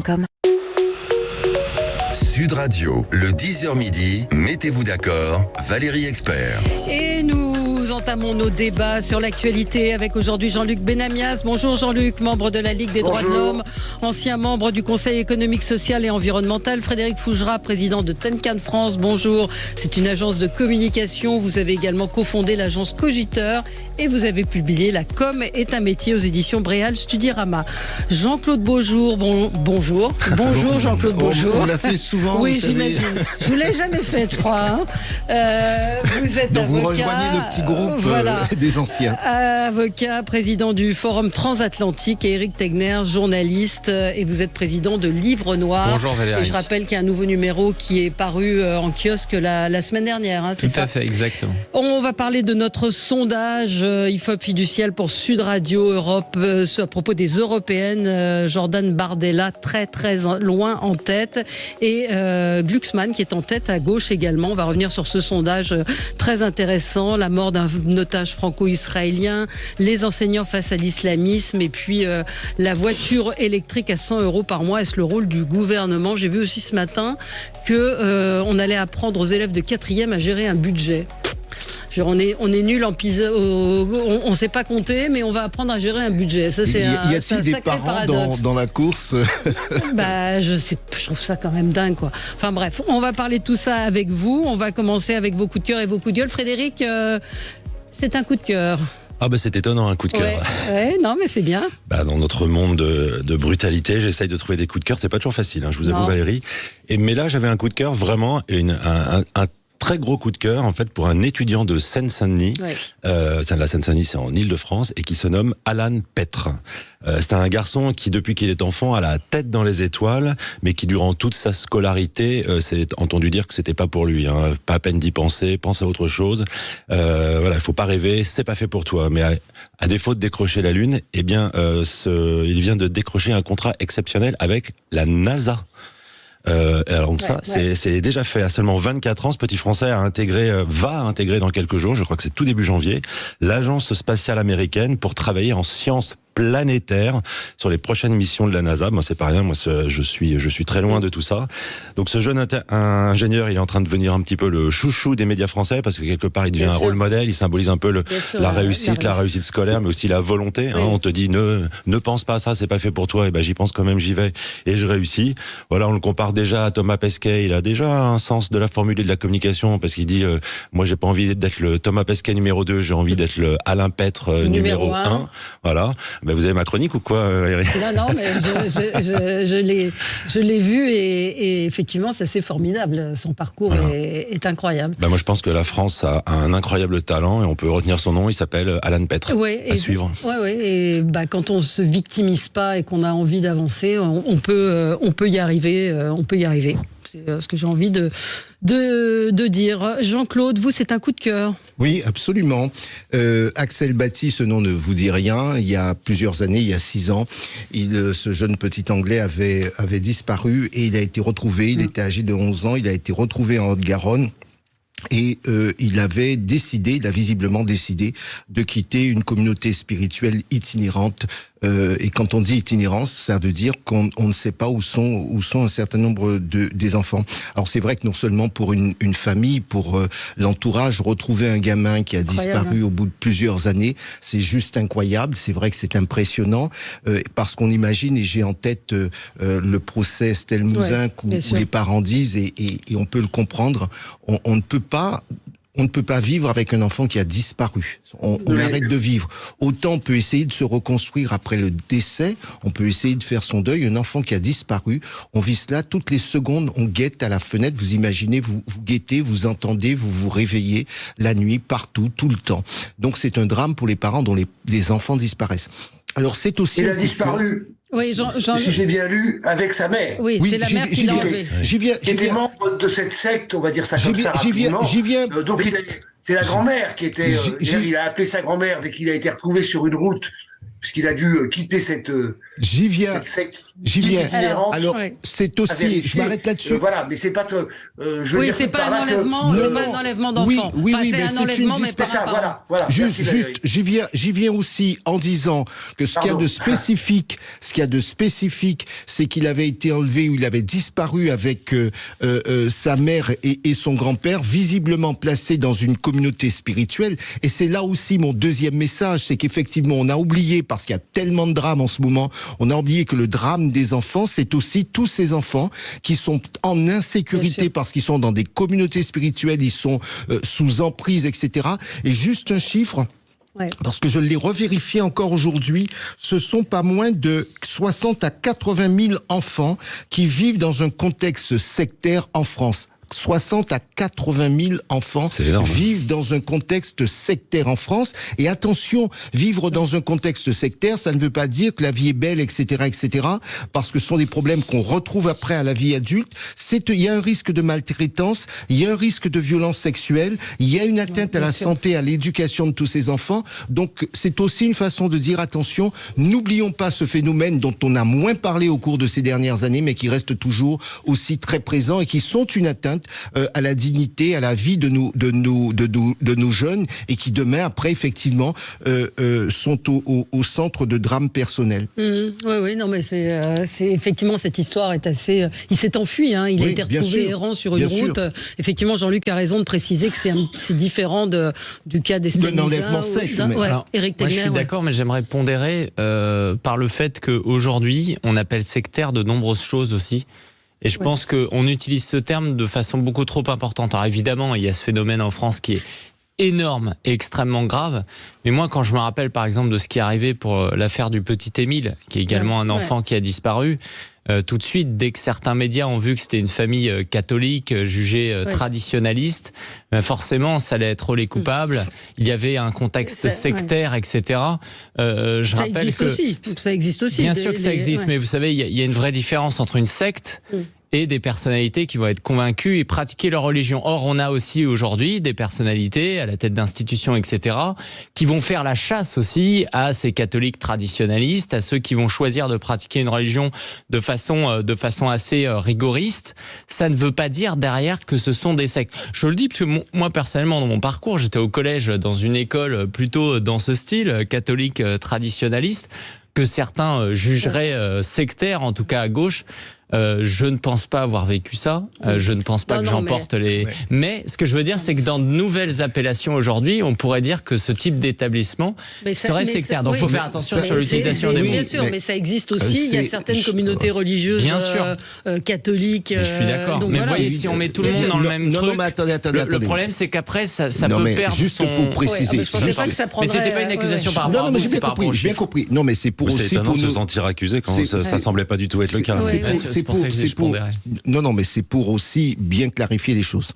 Comme. Sud Radio, le 10h midi, mettez-vous d'accord, Valérie Expert. Et nous entamons nos débats sur l'actualité avec aujourd'hui Jean-Luc Benamias. Bonjour Jean-Luc, membre de la Ligue des droits de l'homme, ancien membre du Conseil économique, social et environnemental. Frédéric Fougera, président de Tenkan France. Bonjour, c'est une agence de communication. Vous avez également cofondé l'agence Cogiteur et vous avez publié La com est un métier aux éditions Bréal Studirama. Jean-Claude Beaujour, bonjour. Bonjour Jean-Claude Beaujour. On l'a fait souvent. Oui, j'imagine. Je vous l'ai jamais fait, je crois. Vous êtes donc avocat. vous rejoignez le petit groupe des anciens. Avocat, président du Forum Transatlantique, et Éric Tegner, journaliste, et vous êtes président de Livre Noir. Bonjour Valérie. Et je rappelle qu'il y a un nouveau numéro qui est paru en kiosque la semaine dernière. Hein, c'est Tout ça à fait, exactement. On va parler de notre sondage IFOP fiducial pour Sud Radio Europe à propos des européennes. Jordan Bardella très loin en tête et Glucksmann qui est en tête à gauche également. On va revenir sur ce sondage très intéressant. La mort d'un otage franco-israélien, les enseignants face à l'islamisme et puis la voiture électrique à 100 € par mois. Est-ce le rôle du gouvernement? J'ai vu aussi ce matin qu'on allait apprendre aux élèves de 4e à gérer un budget. On est nul en pizza, on sait pas compter, mais on va apprendre à gérer un budget. Ça, c'est y a-t-il des parents dans la course? Je trouve ça quand même dingue, quoi. Enfin bref, on va parler de tout ça avec vous. On va commencer avec vos coups de cœur et vos coups de gueule. Frédéric, c'est un coup de cœur. Ah bah c'est étonnant, un coup de cœur. Ouais, non mais c'est bien. Dans notre monde de brutalité, j'essaye de trouver des coups de cœur. C'est pas toujours facile, hein, je vous avoue Valérie. Mais là, j'avais un coup de cœur vraiment, un très gros coup de cœur en fait pour un étudiant de Seine-Saint-Denis. La Seine-Saint-Denis, c'est en Île-de-France et qui se nomme Alan Petre. C'est un garçon qui, depuis qu'il est enfant, a la tête dans les étoiles, mais qui, durant toute sa scolarité, s'est entendu dire que c'était pas pour lui. Hein. Pas à peine d'y penser, pense à autre chose. Il faut pas rêver, c'est pas fait pour toi. Mais à défaut de décrocher la Lune, il vient de décrocher un contrat exceptionnel avec la NASA. C'est déjà fait. À seulement 24 ans, ce petit Français va intégrer dans quelques jours, je crois que c'est tout début janvier, l'agence spatiale américaine pour travailler en sciences planétaire sur les prochaines missions de la NASA. Moi, c'est pas rien. Moi, je suis très loin de tout ça. Donc, ce jeune ingénieur, il est en train de devenir un petit peu le chouchou des médias français parce que quelque part, il devient un rôle modèle. Il symbolise un peu la réussite scolaire, mais aussi la volonté. Hein. On te dit ne pense pas à ça, c'est pas fait pour toi. Et j'y pense quand même, j'y vais et je réussis. Voilà, on le compare déjà à Thomas Pesquet. Il a déjà un sens de la formule et de la communication parce qu'il dit moi, j'ai pas envie d'être le Thomas Pesquet numéro 2, j'ai envie d'être le Alain Petre numéro 1. Voilà. Vous avez ma chronique ou quoi, Valérie? Non, mais je l'ai vu et effectivement, c'est assez formidable. Son parcours est incroyable. Moi, je pense que la France a un incroyable talent et on peut retenir son nom. Il s'appelle Alan Petre. À suivre. Et quand on se victimise pas et qu'on a envie d'avancer, on peut y arriver. C'est ce que j'ai envie de dire. Jean-Claude, vous, c'est un coup de cœur. Oui, absolument. Axel Bati, ce nom ne vous dit rien. Il y a plusieurs années, il y a 6 ans, ce jeune petit Anglais avait disparu et il a été retrouvé. Il était âgé de 11 ans. Il a été retrouvé en Haute-Garonne. Et il a visiblement décidé de quitter une communauté spirituelle itinérante. Et quand on dit itinérance, ça veut dire qu'on ne sait pas où sont un certain nombre des enfants. Alors c'est vrai que non seulement pour une famille, pour l'entourage, retrouver un gamin qui a disparu au bout de plusieurs années, c'est juste incroyable. C'est vrai que c'est impressionnant parce qu'on imagine, et j'ai en tête le procès Estelle Mouzin où les parents disent, et on peut le comprendre, on ne peut pas vivre avec un enfant qui a disparu. On arrête de vivre. Autant on peut essayer de se reconstruire après le décès, on peut essayer de faire son deuil. Un enfant qui a disparu, on vit cela toutes les secondes, on guette à la fenêtre, vous imaginez, vous guettez, vous entendez, vous vous réveillez la nuit, partout, tout le temps. Donc c'est un drame pour les parents dont les enfants disparaissent. Alors c'est aussi... Il a disparu. Oui, si j'ai bien lu, avec sa mère. Oui, c'est la mère qui l'a enlevé. Il était membre de cette secte, on va dire ça comme ça rapidement. Donc c'est la grand-mère qui était... il a appelé sa grand-mère dès qu'il a été retrouvé sur une route. puisqu'il a dû quitter cette secte. J'y viens. Alors, ouais. c'est aussi, je m'arrête là-dessus. Voilà, mais c'est pas oui, c'est pas un enlèvement, c'est pas un enlèvement d'enfants. Oui, enfin, mais c'est un c'est une enlèvement, mais par un parent. Voilà. Juste, j'y viens aussi en disant que ce qu'il y a de spécifique, c'est qu'il avait été enlevé ou il avait disparu avec sa mère et son grand-père, visiblement placé dans une communauté spirituelle. Et c'est là aussi mon deuxième message, c'est qu'effectivement, on a oublié, parce qu'il y a tellement de drames en ce moment, on a oublié que le drame des enfants, c'est aussi tous ces enfants qui sont en insécurité parce qu'ils sont dans des communautés spirituelles, ils sont sous emprise, etc. Et juste un chiffre, parce que je l'ai revérifié encore aujourd'hui, ce sont pas moins de 60 à 80 000 enfants qui vivent dans un contexte sectaire en France. 60 à 80 000 enfants vivent dans un contexte sectaire en France. Et attention, vivre dans un contexte sectaire, ça ne veut pas dire que la vie est belle, etc., etc., parce que ce sont des problèmes qu'on retrouve après à la vie adulte. Il y a un risque de maltraitance, il y a un risque de violence sexuelle, il y a une atteinte à la santé, à l'éducation de tous ces enfants. Donc, c'est aussi une façon de dire attention, n'oublions pas ce phénomène dont on a moins parlé au cours de ces dernières années, mais qui reste toujours aussi très présent et qui sont une atteinte à la dignité, à la vie de nos jeunes et qui demain, après, effectivement, sont au centre de drames personnels. Oui, non, mais c'est effectivement, cette histoire est assez... il s'est enfui, hein, il a été retrouvé errant sur une route. Effectivement, Jean-Luc a raison de préciser que c'est différent du cas d'Estelle Mouzin. L'enlèvement sec. Éric Tegner, moi, je suis d'accord, mais j'aimerais pondérer par le fait qu'aujourd'hui, on appelle sectaire de nombreuses choses aussi. Et je pense qu'on utilise ce terme de façon beaucoup trop importante. Alors évidemment, il y a ce phénomène en France qui est énorme et extrêmement grave. Mais moi, quand je me rappelle par exemple de ce qui est arrivé pour l'affaire du petit Émile, qui est également un enfant qui a disparu, tout de suite, dès que certains médias ont vu que c'était une famille catholique, jugée traditionnaliste, forcément, ça allait être les coupables. Il y avait un contexte sectaire, etc. Je rappelle que ça existe aussi. Bien sûr que ça existe, mais vous savez, il y a une vraie différence entre une secte et des personnalités qui vont être convaincues et pratiquer leur religion. Or, on a aussi aujourd'hui des personnalités à la tête d'institutions, etc., qui vont faire la chasse aussi à ces catholiques traditionnalistes, à ceux qui vont choisir de pratiquer une religion de façon assez rigoriste. Ça ne veut pas dire derrière que ce sont des sectes. Je le dis parce que moi, personnellement, dans mon parcours, j'étais au collège dans une école plutôt dans ce style, catholique traditionnaliste, que certains jugeraient sectaire, en tout cas à gauche. Je ne pense pas avoir vécu ça. Je ne pense pas que j'emporte les... Mais ce que je veux dire, c'est que dans de nouvelles appellations aujourd'hui, on pourrait dire que ce type d'établissement serait sectaire. Donc il faut faire attention sur l'utilisation des mots. Bien sûr, mais ça existe aussi. Il y a certaines communautés religieuses catholiques. Je suis d'accord. Mais vous voyez, si on met tout le monde dans le même truc, le problème, c'est qu'après, ça peut perdre juste pour préciser. Mais c'était pas une accusation par rapport à vous, c'est par rapport au chiffre. J'ai bien compris. Non, mais c'est pour aussi... C'est étonnant de se sentir accusé quand ça semblait pas du tout être le cas. Non, mais c'est pour aussi bien clarifier les choses.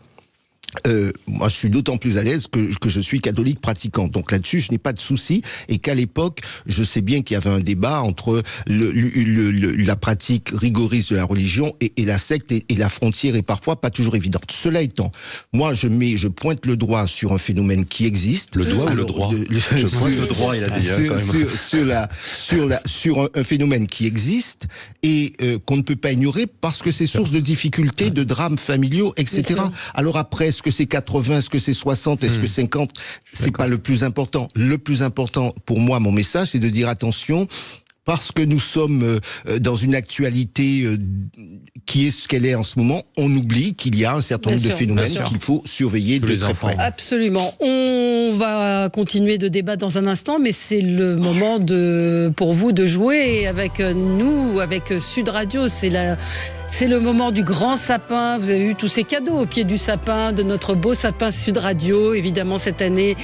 Moi, je suis d'autant plus à l'aise que je suis catholique pratiquant. Donc là-dessus, je n'ai pas de souci. Et qu'à l'époque, je sais bien qu'il y avait un débat entre la pratique rigoriste de la religion et la secte, et la frontière est parfois pas toujours évidente. Cela étant, moi, je pointe le doigt sur un phénomène qui existe. Le doigt ou le droit Je pointe le droit, il a dit. Sur un phénomène qui existe et qu'on ne peut pas ignorer parce que c'est source de difficultés, de drames familiaux, etc. Alors après, est-ce que c'est 80, est-ce que c'est 60, est-ce que 50 ? C'est pas le plus important. Le plus important pour moi, mon message, c'est de dire attention, parce que nous sommes dans une actualité qui est ce qu'elle est en ce moment, on oublie qu'il y a un certain nombre de phénomènes qu'il faut surveiller de très près. Absolument. On va continuer de débattre dans un instant, mais c'est le moment pour vous de jouer avec nous, avec Sud Radio. C'est le moment du grand sapin. Vous avez eu tous ces cadeaux au pied du sapin, de notre beau sapin Sud Radio. Évidemment, cette année,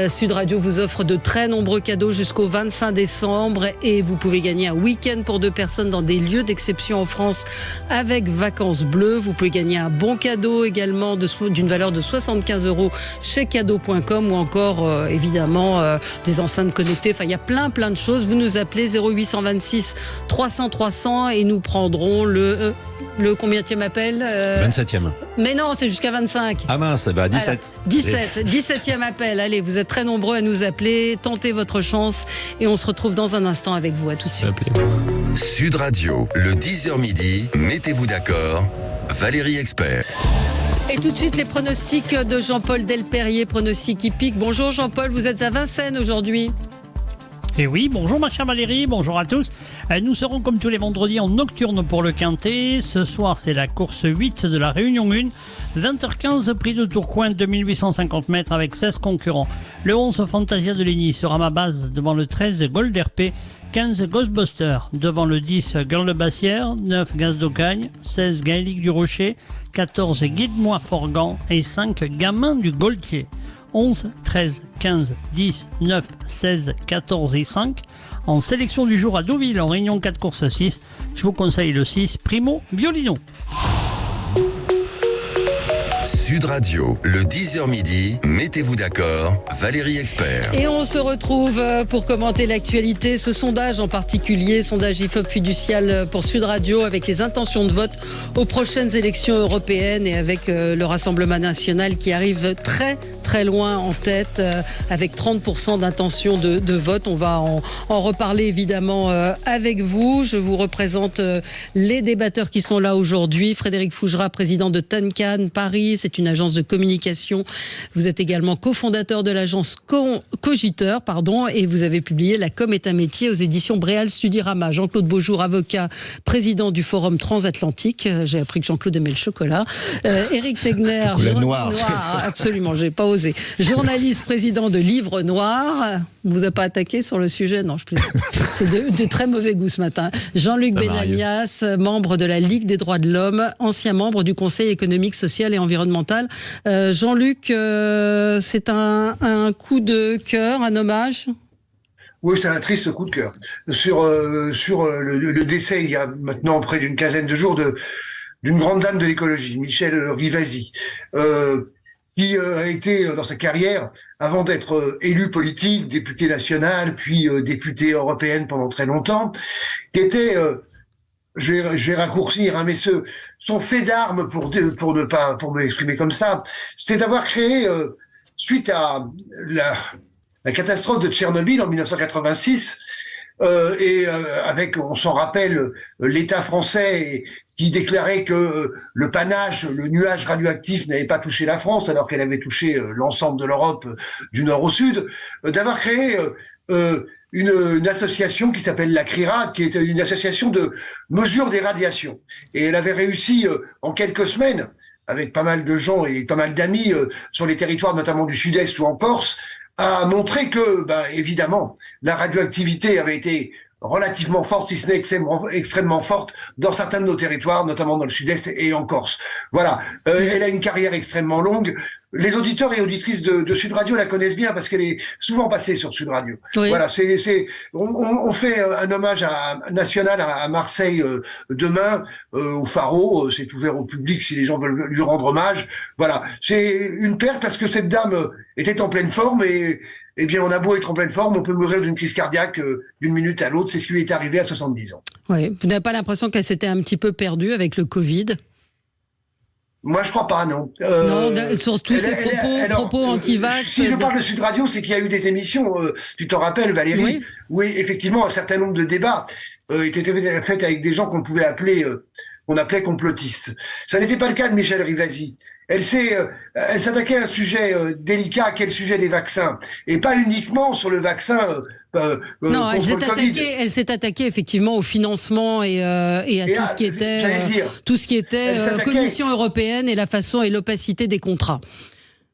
Sud Radio vous offre de très nombreux cadeaux jusqu'au 25 décembre. Et vous pouvez gagner un week-end pour 2 personnes dans des lieux d'exception en France avec Vacances Bleues. Vous pouvez gagner un bon cadeau également d'une valeur de 75 € chez cadeau.com ou encore, évidemment, des enceintes connectées. Enfin, il y a plein de choses. Vous nous appelez 0826 300 300 et nous prendrons le Le combienième appel 27e. Mais non, c'est jusqu'à 25. Ah mince, 17. Alors, 17e appel. Allez, vous êtes très nombreux à nous appeler. Tentez votre chance et on se retrouve dans un instant avec vous. À tout de suite. Sud Radio, le 10h midi, mettez-vous d'accord, Valérie Expert. Et tout de suite, les pronostics de Jean-Paul Delperrier, pronostics hippiques. Bonjour Jean-Paul, vous êtes à Vincennes aujourd'hui. Et oui, bonjour ma chère Valérie, bonjour à tous. Nous serons comme tous les vendredis en nocturne pour le Quintet. Ce soir, c'est la course 8 de la Réunion 1. 20h15, prix de Tourcoing, 2850 mètres avec 16 concurrents. Le 11 Fantasia de Ligny sera ma base devant le 13 Gold RP. 15 Ghostbuster devant le 10 Girl de Bassière, 9 Gaz d'Ocagne, 16 Gaélique du Rocher, 14 Guide-moi Forgan et 5 Gamin du Gaultier. 11, 13, 15, 10, 9, 16, 14 et 5. En sélection du jour à Deauville, en réunion 4 courses 6, je vous conseille le 6 Primo Violino. Sud Radio, le 10h midi, mettez-vous d'accord, Valérie Expert. Et on se retrouve pour commenter l'actualité, ce sondage en particulier, sondage IFOP fiducial pour Sud Radio avec les intentions de vote aux prochaines élections européennes et avec le Rassemblement national qui arrive très loin en tête avec 30% d'intention de vote. On va en reparler évidemment avec vous. Je vous représente les débatteurs qui sont là aujourd'hui. Frédéric Fougera, président de Tancan Paris, c'est une agence de communication. Vous êtes également cofondateur de l'agence Cogiteur, et vous avez publié La com est un métier aux éditions Bréal Studirama. Jean-Claude Beaujour, avocat, président du Forum Transatlantique. J'ai appris que Jean-Claude aimait le chocolat. Éric Tegner, chocolat noir. Absolument, j'ai pas osé. Journaliste, président de Livre Noir. On vous a pas attaqué sur le sujet? Non, je plaisante. C'est de très mauvais goût ce matin. Jean-Luc Benamias, membre de la Ligue des droits de l'homme, ancien membre du Conseil économique, social et environnemental. Jean-Luc, c'est un coup de cœur, un hommage? Oui, c'est un triste coup de cœur. Sur le décès, il y a maintenant près d'une quinzaine de jours, d'une grande dame de l'écologie, Michèle Rivasi, qui a été dans sa carrière, avant d'être élue politique, députée nationale, puis députée européenne pendant très longtemps, qui était, je vais raccourcir, mais son fait d'armes pour m'exprimer comme ça, c'est d'avoir créé, suite à la catastrophe de Tchernobyl en 1986, avec, on s'en rappelle, l'État français qui déclarait que le panache, le nuage radioactif n'avait pas touché la France alors qu'elle avait touché l'ensemble de l'Europe du nord au sud, d'avoir créé une association qui s'appelle la CRIRAD, qui est une association de mesure des radiations. Et elle avait réussi en quelques semaines, avec pas mal de gens et pas mal d'amis sur les territoires notamment du sud-est ou en Corse, à montrer que, évidemment, la radioactivité avait été relativement forte, si ce n'est extrêmement forte, dans certains de nos territoires, notamment dans le sud-est et en Corse. Voilà. Elle a une carrière extrêmement longue. Les auditeurs et auditrices de Sud Radio la connaissent bien parce qu'elle est souvent passée sur Sud Radio. Oui. Voilà, on fait un hommage national à Marseille demain au Pharo. C'est ouvert au public si les gens veulent lui rendre hommage. Voilà, c'est une perte parce que cette dame était en pleine forme et bien, on a beau être en pleine forme, on peut mourir d'une crise cardiaque d'une minute à l'autre. C'est ce qui lui est arrivé à 70 ans. Oui. Vous n'avez pas l'impression qu'elle s'était un petit peu perdue avec le Covid ? Moi, je crois pas, non. Non, sur tous ces propos anti-vax. Si je parle de Sud Radio, c'est qu'il y a eu des émissions, tu t'en rappelles, Valérie, où effectivement un certain nombre de débats étaient faits avec des gens qu'on appelait complotistes. Ça n'était pas le cas de Michèle Rivasi. Elle s'attaquait à un sujet délicat, qui est le sujet des vaccins, et pas uniquement sur le vaccin non, contre le Covid. Elle s'est attaquée effectivement au financement et à tout ce qui était Commission européenne et la façon et l'opacité des contrats.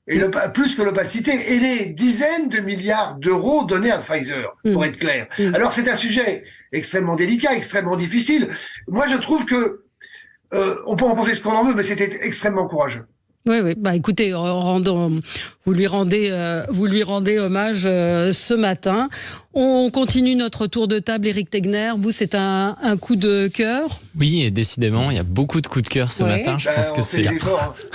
Et plus que l'opacité, et les dizaines de milliards d'euros donnés à Pfizer, pour être clair. Alors c'est un sujet extrêmement délicat, extrêmement difficile. Moi je trouve que on peut en penser ce qu'on en veut, mais c'était extrêmement courageux. Oui. Écoutez, vous lui rendez hommage ce matin. On continue notre tour de table. Éric Tegner, vous, c'est un coup de cœur? Oui, et décidément, il y a beaucoup de coups de cœur ce matin. Je pense que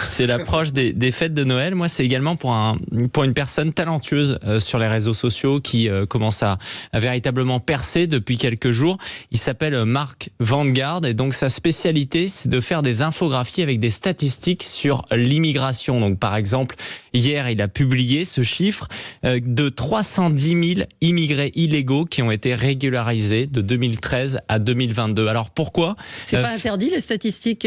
c'est l'approche des fêtes de Noël. Moi, c'est également pour une personne talentueuse sur les réseaux sociaux qui commence à véritablement percer depuis quelques jours. Il s'appelle Mark Vanguard et donc sa spécialité, c'est de faire des infographies avec des statistiques sur l'immigration. Donc, par exemple, hier, il a publié ce chiffre de 310 000 immigrés illégaux qui ont été régularisés de 2013 à 2022. Alors pourquoi? C'est pas interdit les statistiques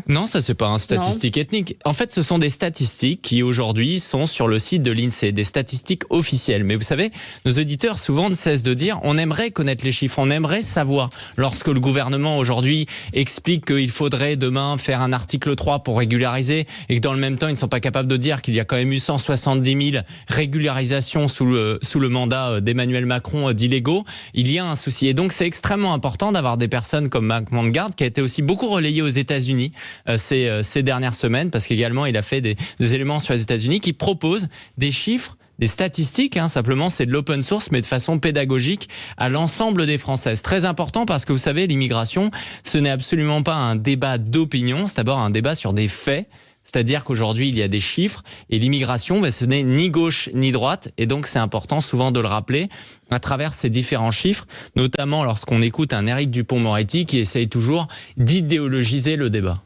Non, ça c'est pas un statistique ethnique. En fait, ce sont des statistiques qui aujourd'hui sont sur le site de l'INSEE, des statistiques officielles. Mais vous savez, nos auditeurs souvent ne cessent de dire on aimerait connaître les chiffres, on aimerait savoir. Lorsque le gouvernement aujourd'hui explique qu'il faudrait demain faire un article 3 pour régulariser et que dans le même temps ils ne sont pas capables de dire qu'il y a quand même eu 170 000 régularisations sous le mandat d'Emmanuel Macron d'illégaux, il y a un souci. Et donc c'est extrêmement important d'avoir des personnes comme Mark Vanguard qui a été aussi beaucoup relayé aux États-Unis ces dernières semaines, parce qu'également il a fait des éléments sur les États-Unis qui proposent des chiffres, des statistiques, simplement c'est de l'open source mais de façon pédagogique à l'ensemble des Françaises. Très important parce que vous savez, l'immigration, ce n'est absolument pas un débat d'opinion, c'est d'abord un débat sur des faits. C'est-à-dire qu'aujourd'hui, il y a des chiffres et l'immigration, ce n'est ni gauche ni droite. Et donc, c'est important souvent de le rappeler à travers ces différents chiffres, notamment lorsqu'on écoute un Éric Dupond-Moretti qui essaye toujours d'idéologiser le débat.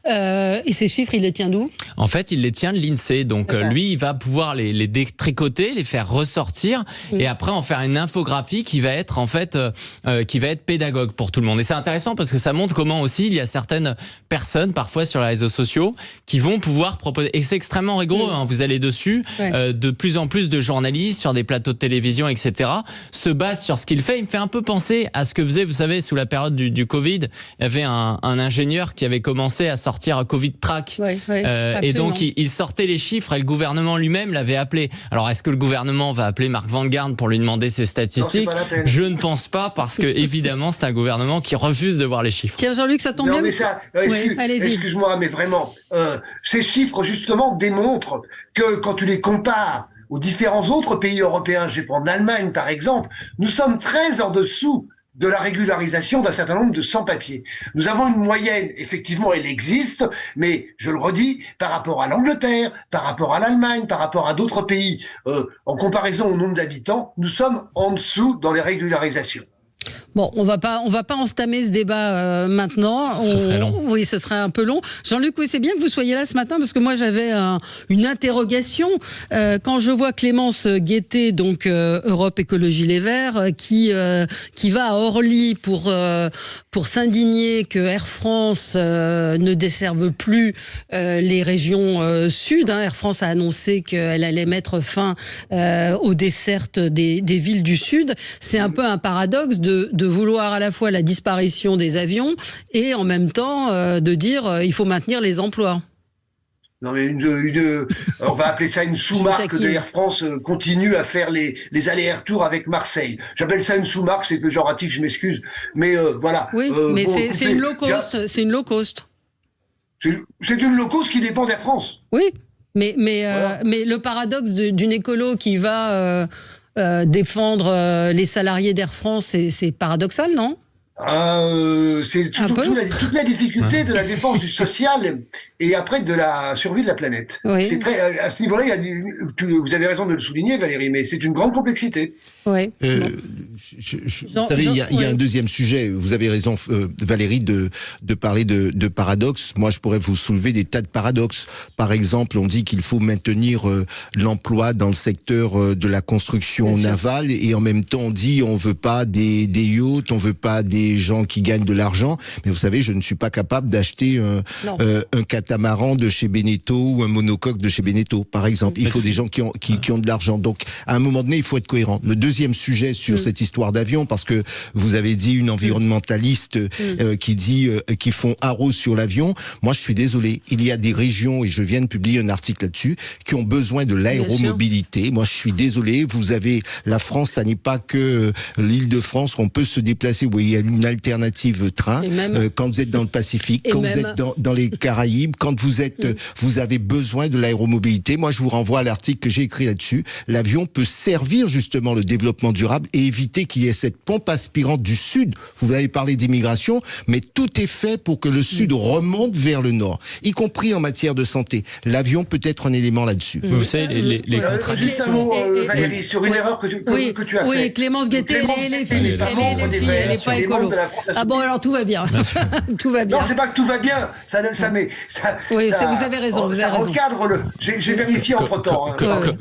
Et ces chiffres, il les tient d'où? En fait, il les tient de l'INSEE. Donc lui, il va pouvoir les détricoter, les faire ressortir et après en faire une infographie qui va être en fait pédagogue pour tout le monde. Et c'est intéressant parce que ça montre comment aussi il y a certaines personnes parfois sur les réseaux sociaux qui vont pouvoir proposer. Et c'est extrêmement rigoureux. Vous allez dessus, de plus en plus de journalistes sur des plateaux de télévision, etc. se basent sur ce qu'il fait. Il me fait un peu penser à ce que faisait, vous savez, sous la période du Covid, il y avait un ingénieur qui avait commencé à sortir Covid Track. Et donc, il sortait les chiffres et le gouvernement lui-même l'avait appelé. Alors, est-ce que le gouvernement va appeler Mark Vanguard pour lui demander ses statistiques? Non, je ne pense pas, parce que évidemment, c'est un gouvernement qui refuse de voir les chiffres. Tiens, Jean-Luc, ça tombe bien. Mais ça, excuse-moi, mais vraiment, ces chiffres, justement, démontrent que quand tu les compares aux différents autres pays européens, je vais prendre l'Allemagne, par exemple, nous sommes très en dessous de la régularisation d'un certain nombre de sans-papiers. Nous avons une moyenne, effectivement, elle existe, mais je le redis, par rapport à l'Angleterre, par rapport à l'Allemagne, par rapport à d'autres pays, en comparaison au nombre d'habitants, nous sommes en dessous dans les régularisations. Bon, on va pas entamer ce débat maintenant. Ce serait long. Oui, ce serait un peu long. Jean-Luc, oui, c'est bien que vous soyez là ce matin parce que moi j'avais une interrogation. Quand je vois Clémence Guettet, donc Europe Écologie Les Verts, qui va à Orly pour s'indigner que Air France ne desserve plus les régions sud. Air France a annoncé qu'elle allait mettre fin aux dessertes des villes du sud. C'est un peu un paradoxe de vouloir à la fois la disparition des avions et en même temps de dire il faut maintenir les emplois. Non mais on va appeler ça une sous-marque de Air France continue à faire les allers-retours avec Marseille. J'appelle ça une sous-marque, c'est péjoratif, je m'excuse, mais voilà. Oui, mais c'est une low cost. C'est une low cost. C'est une low cost qui dépend d'Air France. Oui, mais le paradoxe d'une écolo qui va défendre les salariés d'Air France, c'est paradoxal, non? C'est toute la difficulté de la défense du social et après de la survie de la planète. Oui. C'est très, à ce niveau-là, vous avez raison de le souligner, Valérie, mais c'est une grande complexité. Oui. Vous savez, il y a un deuxième sujet. Vous avez raison, Valérie, de parler de paradoxes. Moi, je pourrais vous soulever des tas de paradoxes. Par exemple, on dit qu'il faut maintenir l'emploi dans le secteur de la construction navale et en même temps, on dit on veut pas des yachts, on veut pas des gens qui gagnent de l'argent. Mais vous savez, je ne suis pas capable d'acheter un catamaran de chez Beneteau ou un monocoque de chez Beneteau, par exemple. Il faut des gens qui ont de l'argent. Donc, à un moment donné, il faut être cohérent. Le deuxième sujet sur cette histoire d'avion, parce que vous avez dit une environnementaliste qui dit qu'ils font haro sur l'avion. Moi, je suis désolé. Il y a des régions, et je viens de publier un article là-dessus, qui ont besoin de l'aéromobilité. Moi, je suis désolé. Vous avez la France, ça n'est pas que l'Île-de-France, on peut se déplacer. Vous voyez, il y a une une alternative train. Quand vous êtes dans le Pacifique, quand vous êtes dans les Caraïbes, quand vous avez besoin de l'aéromobilité. Moi, je vous renvoie à l'article que j'ai écrit là-dessus. L'avion peut servir justement le développement durable et éviter qu'il y ait cette pompe aspirante du Sud. Vous avez parlé d'immigration, mais tout est fait pour que le Sud remonte vers le Nord, y compris en matière de santé. L'avion peut être un élément là-dessus. Vous savez, les juste un mot, Valérie, sur une erreur que tu as faite. Oui, Clémence Guettet, elle n'est pas écolo. Ah bon, alors tout va bien. Tout va bien. Non, c'est pas que tout va bien. Vous avez raison. Ça recadre le. J'ai vérifié entre-temps.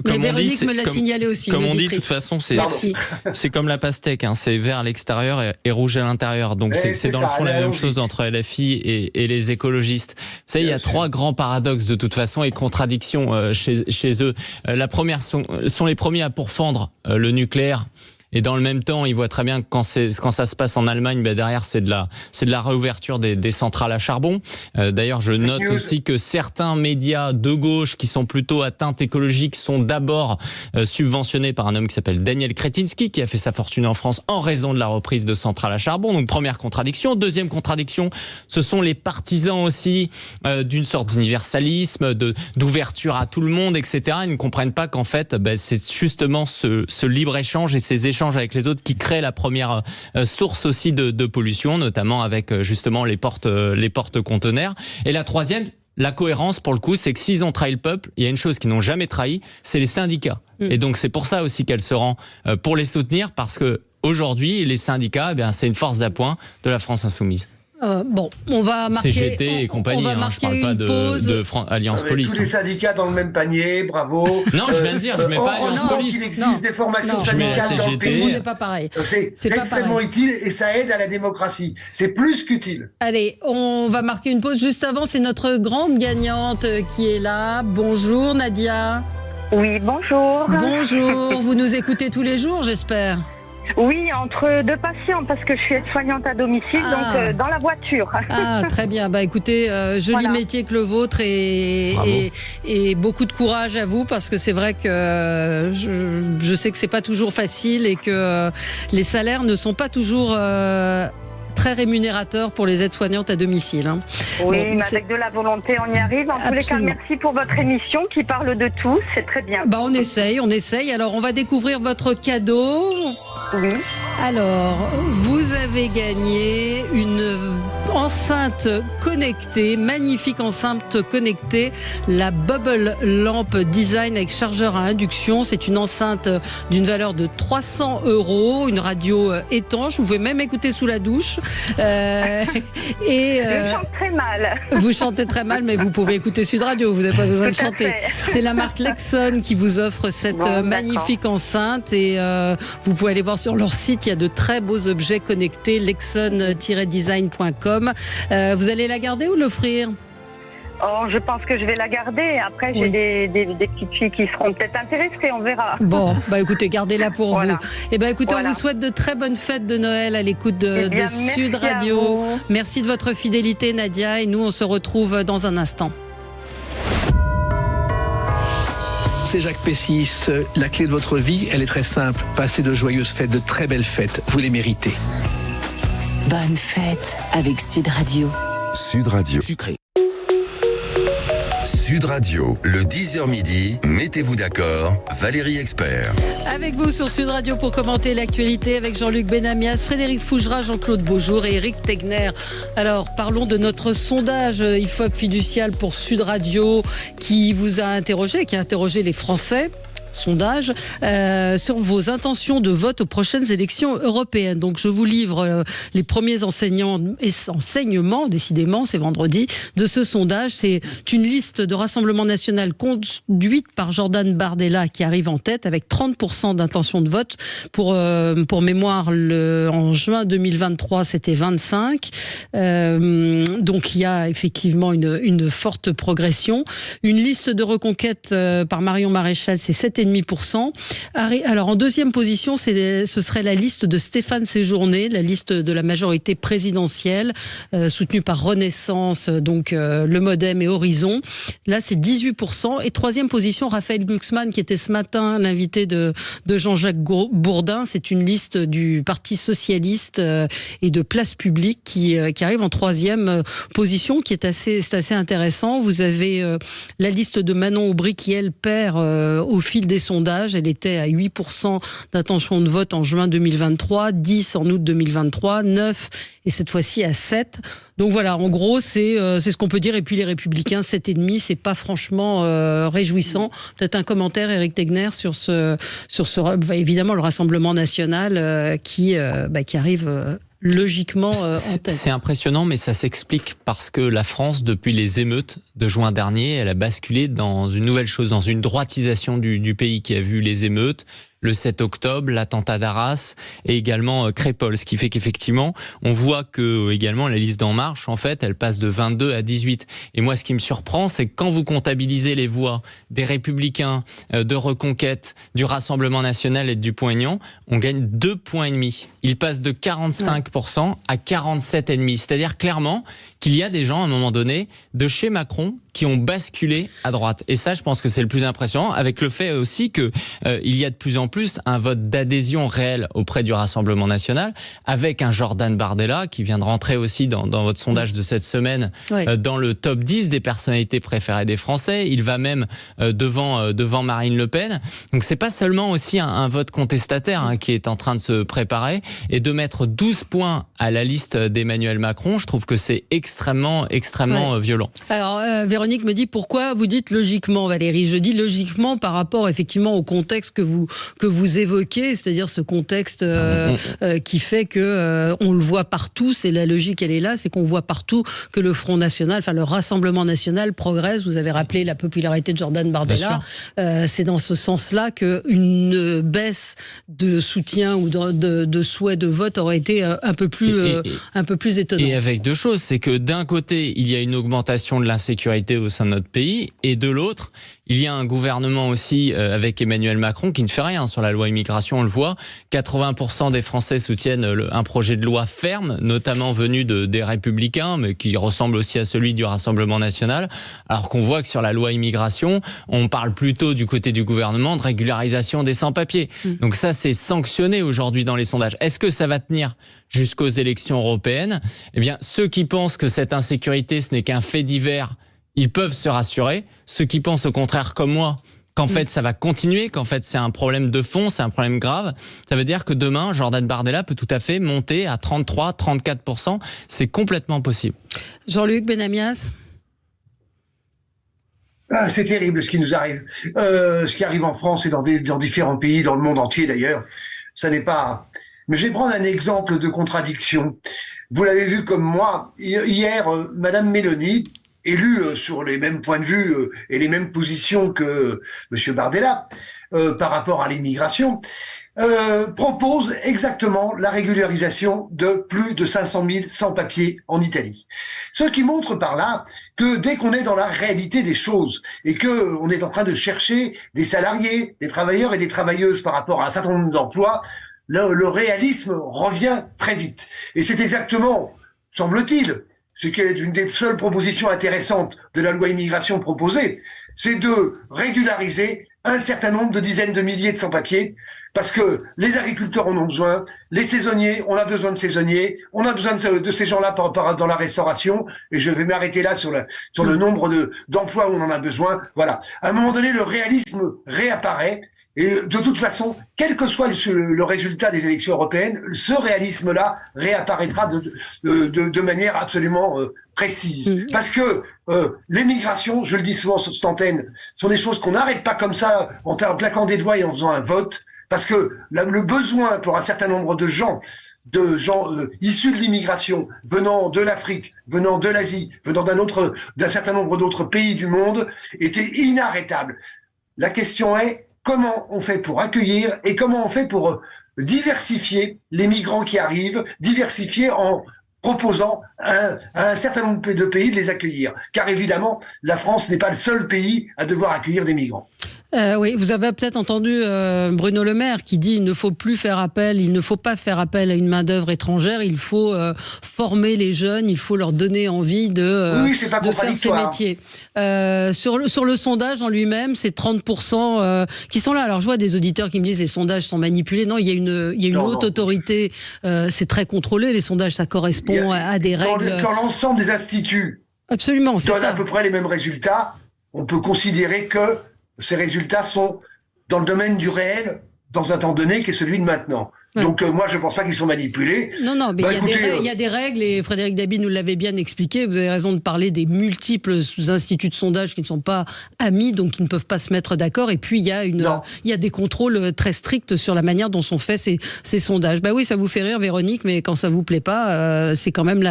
Mais Véronique me l'a signalé aussi. Comme on dit, de toute façon, c'est comme la pastèque. C'est vert à l'extérieur et rouge à l'intérieur. Donc c'est dans le fond la même chose entre LFI et les écologistes. Vous savez, il y a trois grands paradoxes de toute façon et contradictions chez eux. La première sont les premiers à pourfendre le nucléaire. Et dans le même temps, ils voient très bien que quand ça se passe en Allemagne, derrière c'est de la réouverture des centrales à charbon. D'ailleurs, je note aussi que certains médias de gauche qui sont plutôt à teinte écologique sont d'abord subventionnés par un homme qui s'appelle Daniel Kretinsky, qui a fait sa fortune en France en raison de la reprise de centrales à charbon. Donc première contradiction. Deuxième contradiction, ce sont les partisans aussi d'une sorte d'universalisme, d'ouverture à tout le monde, etc. Ils ne comprennent pas qu'en fait, c'est justement ce libre-échange et ces échanges avec les autres qui créent la première source aussi de pollution, notamment avec justement les porte-conteneurs. Et la troisième, la cohérence, pour le coup, c'est que s'ils ont trahi le peuple, il y a une chose qu'ils n'ont jamais trahi, c'est les syndicats. Et donc c'est pour ça aussi qu'elle se rend pour les soutenir, parce que aujourd'hui, les syndicats, c'est une force d'appoint de la France insoumise. Bon, on va marquer CGT et compagnie, je parle pas de Alliance Police. Tous les syndicats dans le même panier, bravo. Non, je viens de dire, je mets pas Alliance Police. Il existe des formations syndicales dans le pays. On n'est pas pareil. C'est extrêmement utile et ça aide à la démocratie. C'est plus qu'utile. Allez, on va marquer une pause. Juste avant, c'est notre grande gagnante qui est là. Bonjour Nadia. Oui, bonjour. Bonjour, vous nous écoutez tous les jours, j'espère. Oui, entre deux patients, parce que je suis aide-soignante à domicile, donc dans la voiture. Ah, très bien. Écoutez, joli métier que le vôtre et beaucoup de courage à vous, parce que c'est vrai que je sais que c'est pas toujours facile et que les salaires ne sont pas toujours très rémunérateur pour les aides-soignantes à domicile. Oui, mais avec de la volonté, on y arrive. En tous les cas, merci pour votre émission qui parle de tout. C'est très bien. On essaye. Alors, on va découvrir votre cadeau. Oui. Alors, vous avez gagné une enceinte connectée, magnifique enceinte connectée, la Bubble Lamp Design avec chargeur à induction. C'est une enceinte d'une valeur de 300 €, une radio étanche. Vous pouvez même écouter sous la douche. Je chante très mal. Vous chantez très mal, mais vous pouvez écouter Sud Radio, vous n'avez pas besoin de chanter. C'est la marque Lexon qui vous offre cette magnifique enceinte et vous pouvez aller voir sur leur site, il y a de très beaux objets connectés, lexon-design.com. Vous allez la garder ou l'offrir ? Je pense que je vais la garder. Après, j'ai des petites filles qui seront peut-être intéressées, on verra. Bon, écoutez, gardez-la pour vous. Et écoutez, on vous souhaite de très bonnes fêtes de Noël à l'écoute de Sud Radio. Merci de votre fidélité, Nadia. Et nous, on se retrouve dans un instant. C'est Jacques Pessis. La clé de votre vie, elle est très simple. Passez de joyeuses fêtes, de très belles fêtes. Vous les méritez. Bonne fête avec Sud Radio. Sud Radio. Sucré. Sud Radio, le 10h midi, mettez-vous d'accord, Valérie Expert. Avec vous sur Sud Radio pour commenter l'actualité avec Jean-Luc Benamias, Frédéric Fougera, Jean-Claude Beaujour et Eric Tegner. Alors, parlons de notre sondage IFOP fiducial pour Sud Radio qui vous a interrogé, qui a interrogé les Français. Sondage sur vos intentions de vote aux prochaines élections européennes. Donc je vous livre les premiers enseignements, décidément c'est vendredi, de ce sondage. C'est une liste de Rassemblement National conduite par Jordan Bardella qui arrive en tête avec 30% d'intention de vote. Pour mémoire, en juin 2023 c'était 25. Donc il y a effectivement une forte progression. Une liste de reconquête par Marion Maréchal, c'est 7,5%. 7,5%. Alors en deuxième position, ce serait la liste de Stéphane Séjourné, la liste de la majorité présidentielle, soutenue par Renaissance, donc le Modem et Horizon. Là, c'est 18%. Et troisième position, Raphaël Glucksmann, qui était ce matin l'invité de Jean-Jacques Bourdin. C'est une liste du Parti socialiste et de Place Publique qui arrive en troisième position, qui est assez intéressant. Vous avez la liste de Manon Aubry qui, elle, perd au fil des sondages. Elle était à 8% d'intention de vote en juin 2023, 10 en août 2023, 9 et cette fois-ci à 7. Donc voilà, en gros, c'est ce qu'on peut dire. Et puis les Républicains, 7,5, c'est pas franchement réjouissant. Peut-être un commentaire, Éric Tegner, sur évidemment le Rassemblement national qui arrive logiquement en tête. C'est impressionnant, mais ça s'explique parce que la France, depuis les émeutes de juin dernier, elle a basculé dans une nouvelle chose, dans une droitisation du pays qui a vu les émeutes, le 7 octobre, l'attentat d'Arras et également Crépol, ce qui fait qu'effectivement, on voit que également la liste d'En Marche, en fait, elle passe de 22 à 18. Et moi, ce qui me surprend, c'est que quand vous comptabilisez les voix des Républicains, de Reconquête, du Rassemblement national et de Dupont-Aignan, on gagne 2,5 points. Il passe de 45% à 47,5%. C'est-à-dire clairement qu'il y a des gens, à un moment donné, de chez Macron, qui ont basculé à droite. Et ça, je pense que c'est le plus impressionnant, avec le fait aussi que il y a de plus en plus un vote d'adhésion réel auprès du Rassemblement national, avec un Jordan Bardella qui vient de rentrer aussi dans votre sondage de cette semaine, dans le top 10 des personnalités préférées des Français. Il va même devant Marine Le Pen. Donc c'est pas seulement aussi un vote contestataire qui est en train de se préparer, et de mettre 12 points à la liste d'Emmanuel Macron, je trouve que c'est extrêmement violent. Alors Véronique me dit pourquoi vous dites logiquement, Valérie. Je dis logiquement par rapport effectivement au contexte que vous évoquez, c'est-à-dire ce contexte qui fait que on le voit partout. C'est la logique, elle est là, c'est qu'on voit partout que le Front National, enfin le Rassemblement National progresse. Vous avez rappelé la popularité de Jordan Bardella. C'est dans ce sens-là qu'une baisse de soutien ou de souhait de vote aurait été un peu plus étonnante. Et avec deux choses, c'est que d'un côté, il y a une augmentation de l'insécurité au sein de notre pays, et de l'autre, il y a un gouvernement aussi avec Emmanuel Macron qui ne fait rien sur la loi immigration, on le voit. 80% des Français soutiennent un projet de loi ferme, notamment venu des Républicains, mais qui ressemble aussi à celui du Rassemblement national, alors qu'on voit que sur la loi immigration, on parle plutôt du côté du gouvernement de régularisation des sans-papiers. Donc ça, c'est sanctionné aujourd'hui dans les sondages. Est-ce que ça va tenir jusqu'aux élections européennes? Eh bien, ceux qui pensent que cette insécurité, ce n'est qu'un fait divers, ils peuvent se rassurer. Ceux qui pensent au contraire comme moi, qu'en fait ça va continuer, qu'en fait c'est un problème de fond, c'est un problème grave, ça veut dire que demain, Jordan Bardella peut tout à fait monter à 33-34%. C'est complètement possible. Jean-Luc Benamias. C'est terrible ce qui nous arrive. Ce qui arrive en France et dans différents pays, dans le monde entier d'ailleurs. Ça n'est pas... Mais je vais prendre un exemple de contradiction. Vous l'avez vu comme moi. Hier, Madame Mélanie, élue sur les mêmes points de vue et les mêmes positions que Monsieur Bardella par rapport à l'immigration, propose exactement la régularisation de plus de 500 000 sans-papiers en Italie. Ce qui montre par là que dès qu'on est dans la réalité des choses et que on est en train de chercher des salariés, des travailleurs et des travailleuses par rapport à un certain nombre d'emplois, le réalisme revient très vite. Et c'est exactement, semble-t-il, ce qui est une des seules propositions intéressantes de la loi immigration proposée, c'est de régulariser un certain nombre de dizaines de milliers de sans-papiers, parce que les agriculteurs en ont besoin, les saisonniers, on a besoin de saisonniers, on a besoin de ces gens-là dans la restauration, et je vais m'arrêter là sur le nombre d'emplois où on en a besoin. Voilà. À un moment donné, le réalisme réapparaît, et de toute façon, quel que soit le résultat des élections européennes, ce réalisme-là réapparaîtra de manière absolument précise. Parce que l'émigration, je le dis souvent sur cette antenne, sont des choses qu'on n'arrête pas comme ça en claquant des doigts et en faisant un vote. Parce que le besoin pour un certain nombre de gens issus de l'immigration, venant de l'Afrique, venant de l'Asie, venant d'un certain nombre d'autres pays du monde, était inarrêtable. La question est, comment on fait pour accueillir et comment on fait pour diversifier les migrants qui arrivent, diversifier en proposant à un certain nombre de pays de les accueillir. Car évidemment, la France n'est pas le seul pays à devoir accueillir des migrants. Oui, vous avez peut-être entendu Bruno Le Maire qui dit il ne faut pas faire appel à une main-d'œuvre étrangère, il faut former les jeunes, il faut leur donner envie de faire ces métiers. Sur le sondage en lui-même, c'est 30% qui sont là. Alors je vois des auditeurs qui me disent les sondages sont manipulés. Non, il y a une haute autorité, c'est très contrôlé, les sondages, ça correspond à des règles. Quand l'ensemble des instituts Absolument, c'est donne ça. à peu près les mêmes résultats, on peut considérer que ces résultats sont dans le domaine du réel, dans un temps donné qui est celui de maintenant. Ouais. Donc moi, je ne pense pas qu'ils sont manipulés. Non, mais il y a des règles, et Frédéric Dabi nous l'avait bien expliqué. Vous avez raison de parler des multiples instituts de sondage qui ne sont pas amis, donc qui ne peuvent pas se mettre d'accord. Et puis, il y a des contrôles très stricts sur la manière dont sont faits ces sondages. Bah oui, ça vous fait rire, Véronique, mais quand ça vous plaît pas, c'est quand même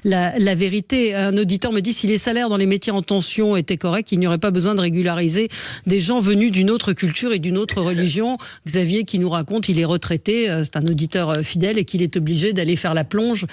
la vérité. Un auditeur me dit, si les salaires dans les métiers en tension étaient corrects, il n'y aurait pas besoin de régulariser des gens venus d'une autre culture et d'une autre religion. Xavier qui nous raconte, il est retraité, c'est un auditeur fidèle, et qu'il est obligé d'aller faire la plonge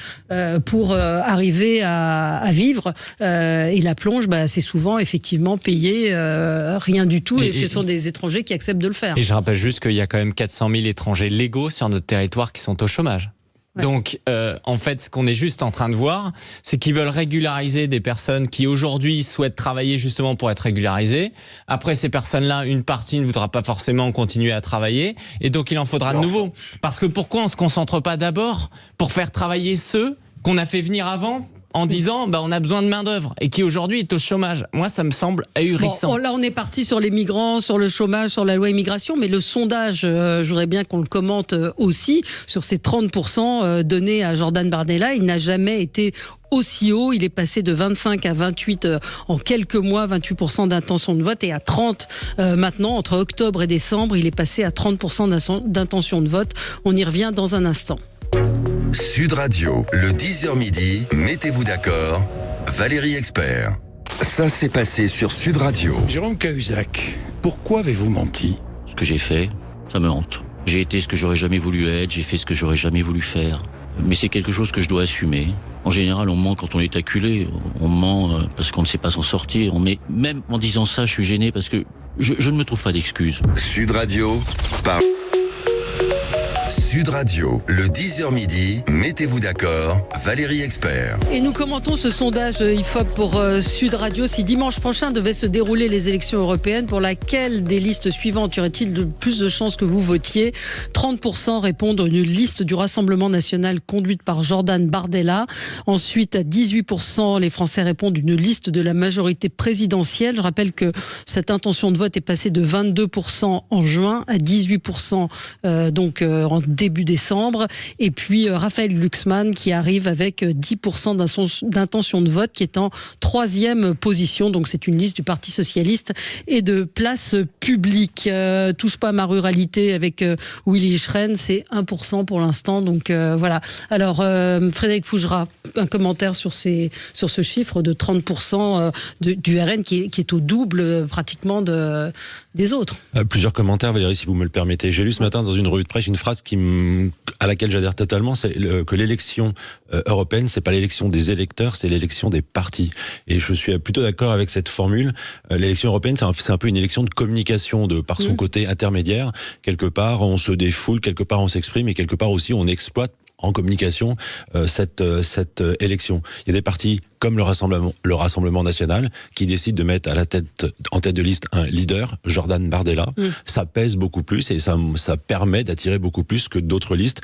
pour arriver à vivre. Et la plonge, c'est souvent effectivement payé rien du tout, et ce sont des étrangers qui acceptent de le faire. Et je rappelle juste qu'il y a quand même 400 000 étrangers légaux sur notre territoire qui sont au chômage. Ouais. Donc, en fait, ce qu'on est juste en train de voir, c'est qu'ils veulent régulariser des personnes qui aujourd'hui souhaitent travailler justement pour être régularisées. Après, ces personnes-là, une partie ne voudra pas forcément continuer à travailler, et donc il en faudra de nouveaux. Parce que pourquoi on se concentre pas d'abord pour faire travailler ceux qu'on a fait venir avant, en disant on a besoin de main-d'œuvre, et qui aujourd'hui est au chômage? Moi, ça me semble ahurissant. Bon, là, on est parti sur les migrants, sur le chômage, sur la loi immigration, mais le sondage, je voudrais bien qu'on le commente aussi, sur ces 30% donnés à Jordan Bardella. Il n'a jamais été aussi haut, il est passé de 25 à 28 en quelques mois, 28% d'intention de vote, et à 30 maintenant, entre octobre et décembre, il est passé à 30% d'intention de vote. On y revient dans un instant. Sud Radio, le 10h midi, mettez-vous d'accord, Valérie Expert. Ça s'est passé sur Sud Radio. Jérôme Cahuzac, pourquoi avez-vous menti? Ce que j'ai fait, ça me hante. J'ai été ce que j'aurais jamais voulu être, j'ai fait ce que j'aurais jamais voulu faire. Mais c'est quelque chose que je dois assumer. En général, on ment quand on est acculé, on ment parce qu'on ne sait pas s'en sortir. Mais même en disant ça, je suis gêné parce que je ne me trouve pas d'excuses. Sud Radio, Sud Radio, le 10h midi, mettez-vous d'accord, Valérie Expert. Et nous commentons ce sondage IFOP pour Sud Radio. Si dimanche prochain devaient se dérouler les élections européennes, pour laquelle des listes suivantes y aurait-il plus de chances que vous votiez? 30% répondent à une liste du Rassemblement national conduite par Jordan Bardella. Ensuite, à 18%, les Français répondent une liste de la majorité présidentielle. Je rappelle que cette intention de vote est passée de 22% en juin à 18% en début décembre. Et puis Raphaël Glucksmann qui arrive avec 10% d'intention de vote, qui est en 3e position. Donc c'est une liste du Parti Socialiste et de Place Publique. Touche pas à ma ruralité avec Willy Schren, c'est 1% pour l'instant. Donc voilà. Alors Frédéric Fougera, un commentaire sur ce chiffre de 30% du RN qui est au double pratiquement des autres. Plusieurs commentaires, Valérie, si vous me le permettez. J'ai lu ce matin dans une revue de presse une phrase à laquelle j'adhère totalement, c'est que l'élection européenne, c'est pas l'élection des électeurs, c'est l'élection des partis. Et je suis plutôt d'accord avec cette formule. L'élection européenne, c'est un peu une élection de communication, par son côté intermédiaire. Quelque part, on se défoule, quelque part, on s'exprime, et quelque part aussi, on exploite en communication cette élection. Il y a des partis comme le Rassemblement national qui décident de mettre en tête de liste un leader, Jordan Bardella. Ça pèse beaucoup plus et ça permet d'attirer beaucoup plus que d'autres listes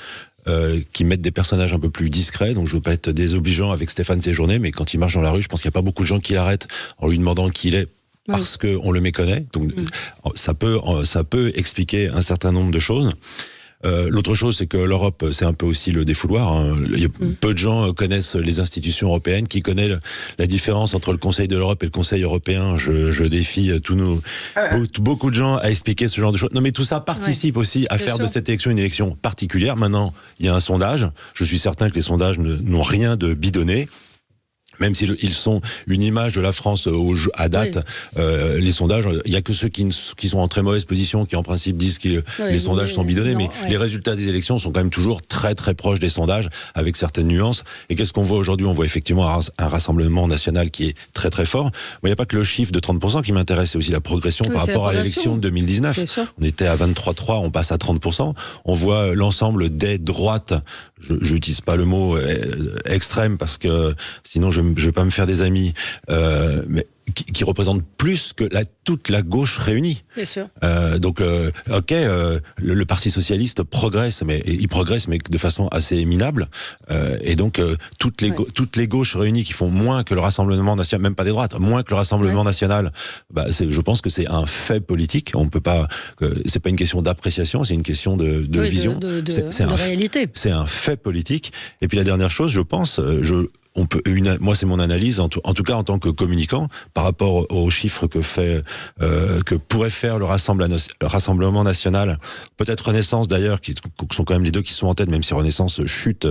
qui mettent des personnages un peu plus discrets. Donc je veux pas être désobligeant avec Stéphane Séjourné, mais quand il marche dans la rue, je pense qu'il n'y a pas beaucoup de gens qui l'arrêtent en lui demandant qui il est, parce qu'on le méconnaît. Donc ça peut expliquer un certain nombre de choses. L'autre chose, c'est que l'Europe, c'est un peu aussi le défouloir. Il y a peu de gens connaissent les institutions européennes. Qui connaît la différence entre le Conseil de l'Europe et le Conseil européen? Je défie beaucoup de gens à expliquer ce genre de choses. Non, mais tout ça participe aussi à faire de cette élection une élection particulière. Maintenant, il y a un sondage. Je suis certain que les sondages n'ont rien de bidonné. Même s'ils sont une image de la France à date, les sondages, il y a que ceux qui sont en très mauvaise position, qui en principe disent que les sondages sont bidonnés, mais les résultats des élections sont quand même toujours très très proches des sondages, avec certaines nuances. Et qu'est-ce qu'on voit aujourd'hui? On voit effectivement un Rassemblement national qui est très très fort. Mais il n'y a pas que le chiffre de 30% qui m'intéresse, c'est aussi la progression par rapport à l'élection de 2019. On était à 23,3, on passe à 30%. On voit l'ensemble des droites, je n'utilise pas le mot extrême parce que sinon je vais pas me faire des amis, mais qui représente plus que toute la gauche réunie. Bien sûr. Donc, le Parti socialiste progresse, mais il progresse, mais de façon assez minable. Et donc, toutes les gauches réunies qui font moins que le Rassemblement national, même pas des droites, moins que le Rassemblement national, je pense que c'est un fait politique. On peut pas, c'est pas une question d'appréciation, c'est une question de vision. C'est de réalité. C'est un fait politique. Et puis la dernière chose, je pense, moi c'est mon analyse, en tout cas en tant que communicant, par rapport aux chiffres que pourrait faire le Rassemblement national, peut-être Renaissance d'ailleurs, qui sont quand même les deux qui sont en tête, même si Renaissance chute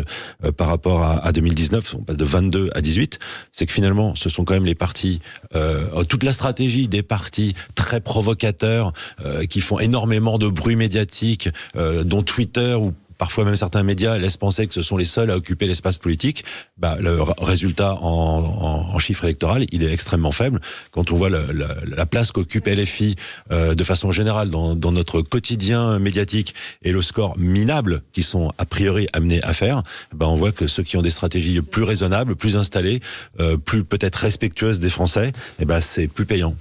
par rapport à 2019, on passe de 22 à 18, c'est que finalement ce sont quand même les partis, toute la stratégie des partis très provocateurs, qui font énormément de bruit médiatique, dont Twitter ou parfois même certains médias laissent penser que ce sont les seuls à occuper l'espace politique. Le résultat en chiffre électoral, il est extrêmement faible. Quand on voit la place qu'occupe LFI de façon générale dans notre quotidien médiatique et le score minable qu'ils sont a priori amenés à faire, on voit que ceux qui ont des stratégies plus raisonnables, plus installées, plus peut-être respectueuses des Français, c'est plus payant.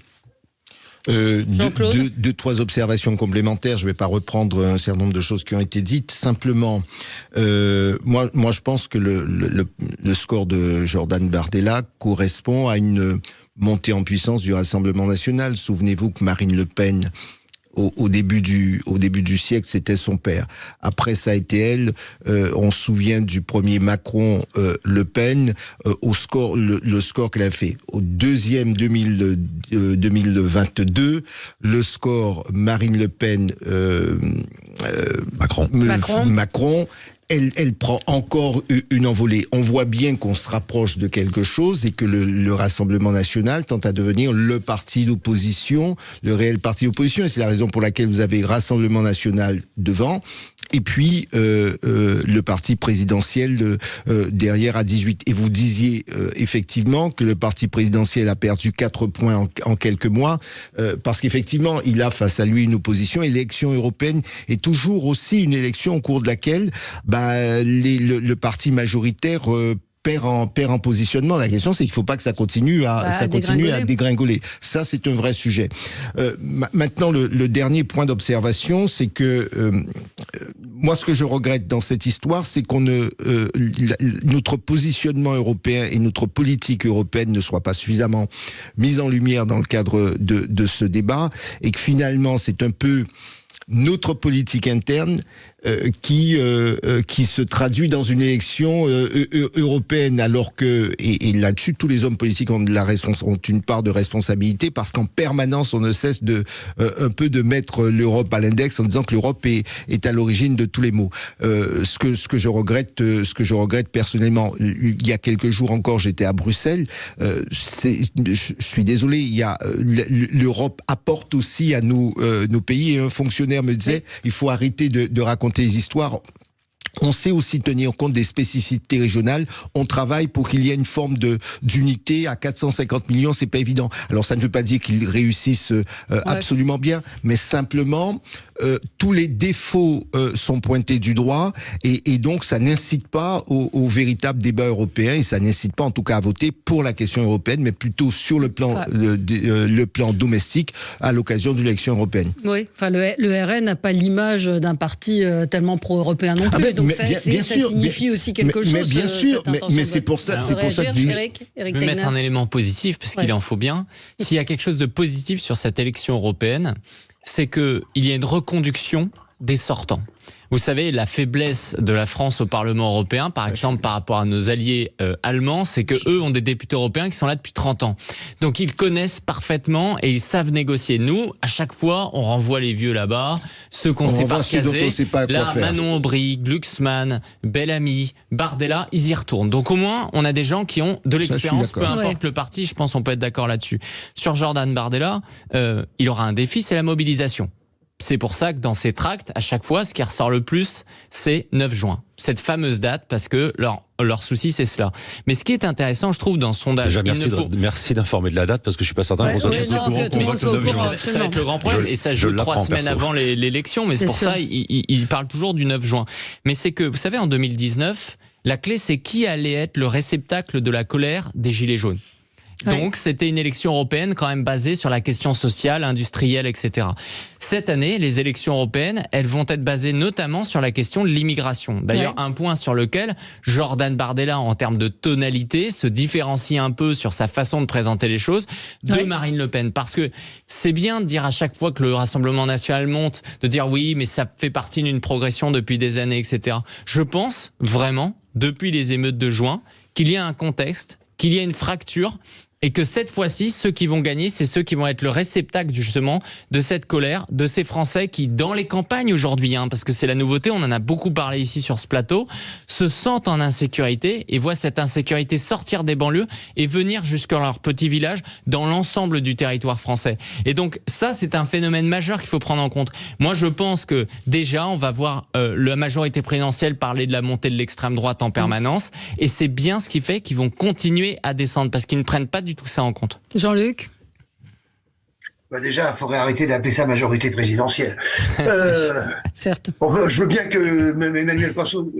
Deux, trois observations complémentaires. Je ne vais pas reprendre un certain nombre de choses qui ont été dites. Simplement, moi, je pense que le score de Jordan Bardella correspond à une montée en puissance du Rassemblement national. Souvenez-vous que Marine Le Pen, au début du siècle, c'était son père. Après, ça a été elle. On se souvient du premier Macron, Le Pen, au score, le score qu'elle a fait. Au deuxième 2022, le score Marine Le Pen, Macron. Elle prend encore une envolée. On voit bien qu'on se rapproche de quelque chose et que le Rassemblement national tente à devenir le parti d'opposition, le réel parti d'opposition. Et c'est la raison pour laquelle vous avez Rassemblement national devant et puis le parti présidentiel derrière à 18. Et vous disiez effectivement que le parti présidentiel a perdu 4 points en quelques mois parce qu'effectivement, il a face à lui une opposition. Et l'élection européenne est toujours aussi une élection au cours de laquelle le parti majoritaire perd en positionnement. La question, c'est qu'il ne faut pas que ça continue à dégringoler. Ça, c'est un vrai sujet. Maintenant, le dernier point d'observation, c'est que moi, ce que je regrette dans cette histoire, c'est notre positionnement européen et notre politique européenne ne soit pas suffisamment mise en lumière dans le cadre de ce débat, et que finalement, c'est un peu notre politique interne qui se traduit dans une élection européenne, alors que et là-dessus tous les hommes politiques ont une part de responsabilité, parce qu'en permanence on ne cesse un peu de mettre l'Europe à l'index en disant que l'Europe est à l'origine de tous les maux. Ce que je regrette personnellement, il y a quelques jours encore j'étais à Bruxelles, je suis désolé, l'Europe apporte aussi à nos pays, et un fonctionnaire me disait il faut arrêter de raconter des histoires. On sait aussi tenir compte des spécificités régionales. On travaille pour qu'il y ait une forme d'unité. À 450 millions, c'est pas évident. Alors ça ne veut pas dire qu'ils réussissent absolument bien, mais simplement tous les défauts sont pointés du doigt, et donc ça n'incite pas au véritable débat européen, et ça n'incite pas en tout cas à voter pour la question européenne, mais plutôt sur le plan le plan domestique à l'occasion de l'élection européenne. Oui, enfin le RN n'a pas l'image d'un parti tellement pro-européen non plus. Donc ça signifie aussi quelque chose. Mais bien sûr, mais c'est pour ça que je vais mettre un élément positif, parce qu'il en faut bien. S'il y a quelque chose de positif sur cette élection européenne, c'est qu'il y a une reconduction des sortants. Vous savez, la faiblesse de la France au Parlement européen, par exemple par rapport à nos alliés allemands, c'est que eux ont des députés européens qui sont là depuis 30 ans. Donc ils connaissent parfaitement et ils savent négocier. Nous, à chaque fois, on renvoie les vieux là-bas, ceux qu'on sait pas caser. Là, Manon Aubry, Glucksmann, Bellamy, Bardella, ils y retournent. Donc au moins, on a des gens qui ont de l'expérience, peu importe le parti. Je pense qu'on peut être d'accord là-dessus. Sur Jordan Bardella, il aura un défi, c'est la mobilisation. C'est pour ça que dans ces tracts, à chaque fois, ce qui ressort le plus, c'est 9 juin. Cette fameuse date, parce que leur souci, c'est cela. Mais ce qui est intéressant, je trouve, dans ce sondage... Déjà, merci d'informer de la date, parce que je suis pas certain qu'on soit tous au courant qu'on vote le 9 juin. Ça va être le grand problème, et ça joue 3 semaines avant l'élection, mais c'est pour ça il parle toujours du 9 juin. Mais c'est que, vous savez, en 2019, la clé, c'est qui allait être le réceptacle de la colère des Gilets jaunes. Donc, c'était une élection européenne quand même basée sur la question sociale, industrielle, etc. Cette année, les élections européennes, elles vont être basées notamment sur la question de l'immigration. D'ailleurs, un point sur lequel Jordan Bardella, en termes de tonalité, se différencie un peu sur sa façon de présenter les choses de Marine Le Pen. Parce que c'est bien de dire à chaque fois que le Rassemblement national monte, de dire oui, mais ça fait partie d'une progression depuis des années, etc. Je pense vraiment, depuis les émeutes de juin, qu'il y a un contexte, qu'il y a une fracture, et que cette fois-ci, ceux qui vont gagner, c'est ceux qui vont être le réceptacle justement de cette colère, de ces Français qui, dans les campagnes aujourd'hui, parce que c'est la nouveauté, on en a beaucoup parlé ici sur ce plateau, se sentent en insécurité et voient cette insécurité sortir des banlieues et venir jusqu'à leur petit village dans l'ensemble du territoire français. Et donc ça, c'est un phénomène majeur qu'il faut prendre en compte. Moi, je pense que déjà, on va voir la majorité présidentielle parler de la montée de l'extrême droite en permanence, et c'est bien ce qui fait qu'ils vont continuer à descendre, parce qu'ils ne prennent pas du tout ça en compte. Jean-Luc ? Déjà, il faudrait arrêter d'appeler ça majorité présidentielle. Certes. Je veux bien que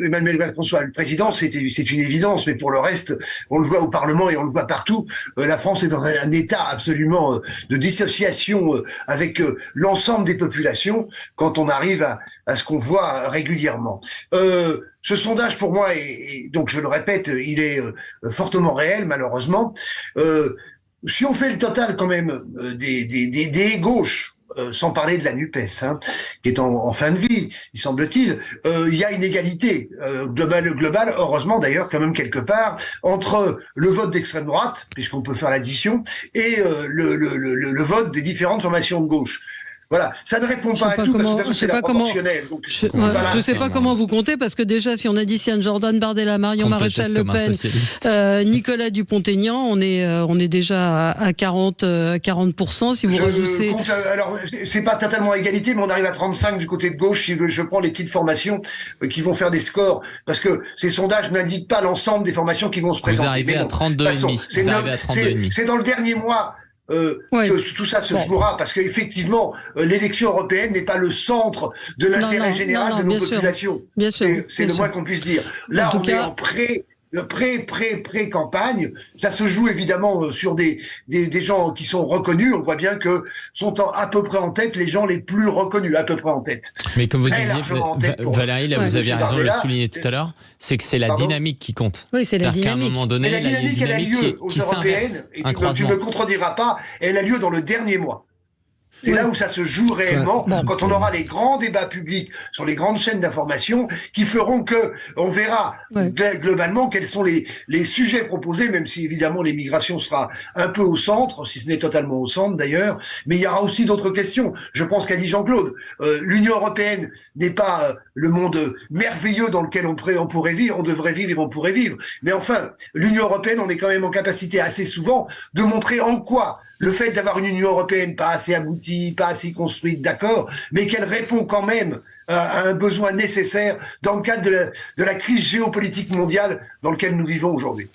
Emmanuel Macron soit le président, c'est une évidence, mais pour le reste, on le voit au Parlement et on le voit partout. La France est dans un état absolument de dissociation avec l'ensemble des populations quand on arrive à ce qu'on voit régulièrement. Ce sondage, pour moi, donc je le répète, il est fortement réel, malheureusement. Si on fait le total quand même des gauches, sans parler de la NUPES, qui est en fin de vie, il semble-t-il, il y a une égalité globale, heureusement d'ailleurs quand même quelque part, entre le vote d'extrême droite, puisqu'on peut faire l'addition, et le vote des différentes formations de gauche. Voilà, ça ne répond pas à tout parce que de toute façon c'est la proportionnelle. Je ne sais pas comment vous comptez, parce que déjà si on additionne Jordan Bardella, Marion Maréchal Le Pen, Nicolas Dupont-Aignan, on est déjà à 40%. Si vous rajoutez... Alors c'est pas totalement à égalité, mais on arrive à 35 du côté de gauche si je prends les petites formations qui vont faire des scores, parce que ces sondages n'indiquent pas l'ensemble des formations qui vont se présenter. Vous arrivez à 32,5. C'est dans le dernier mois. Que tout ça se jouera, parce qu'effectivement, l'élection européenne n'est pas le centre de l'intérêt général de nos populations. C'est le moins qu'on puisse dire. Là, on est en pré-campagne. Ça se joue évidemment sur des gens qui sont reconnus. On voit bien que sont à peu près en tête les gens les plus reconnus, à peu près en tête. Mais comme vous disiez, Valérie, là, vous aviez raison de le souligner tout à l'heure, c'est que c'est la dynamique qui compte. Oui, c'est la dynamique. Qu'à un moment donné, la dynamique, elle a lieu aux européennes, et tu ne me contrediras pas, elle a lieu dans le dernier mois. C'est là où ça se joue réellement, quand on aura les grands débats publics sur les grandes chaînes d'information qui feront que on verra globalement quels sont les sujets proposés, même si évidemment l'immigration sera un peu au centre, si ce n'est totalement au centre d'ailleurs, mais il y aura aussi d'autres questions. Je pense qu'a dit Jean-Claude, l'Union européenne n'est pas le monde merveilleux dans lequel on pourrait vivre, on devrait vivre et on pourrait vivre. Mais enfin, l'Union européenne, on est quand même en capacité assez souvent de montrer en quoi le fait d'avoir une Union européenne pas assez aboutie, pas assez construite, d'accord, mais qu'elle répond quand même à un besoin nécessaire dans le cadre de la crise géopolitique mondiale dans laquelle nous vivons aujourd'hui.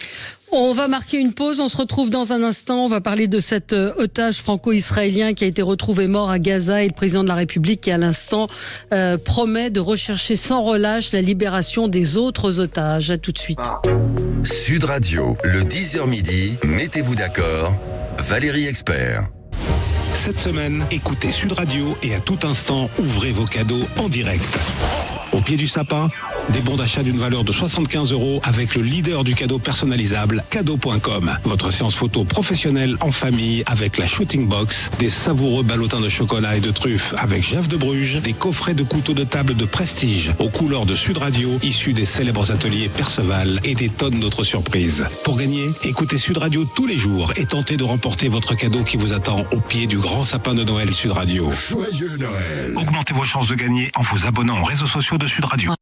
On va marquer une pause, on se retrouve dans un instant. On va parler de cet otage franco-israélien qui a été retrouvé mort à Gaza, et le président de la République qui à l'instant promet de rechercher sans relâche la libération des autres otages. À tout de suite. Sud Radio, le 10h midi, mettez-vous d'accord, Valérie Expert. Cette semaine, écoutez Sud Radio et à tout instant, ouvrez vos cadeaux en direct. Au pied du sapin, Des bons d'achat d'une valeur de 75 € avec le leader du cadeau personnalisable, cadeau.com. Votre séance photo professionnelle en famille avec la Shooting Box, des savoureux ballotins de chocolat et de truffes avec Jeff de Bruges, des coffrets de couteaux de table de prestige aux couleurs de Sud Radio, issus des célèbres ateliers Perceval et des tonnes d'autres surprises. Pour gagner, écoutez Sud Radio tous les jours et tentez de remporter votre cadeau qui vous attend au pied du grand sapin de Noël Sud Radio. Joyeux Noël. Augmentez vos chances de gagner en vous abonnant aux réseaux sociaux de Sud Radio.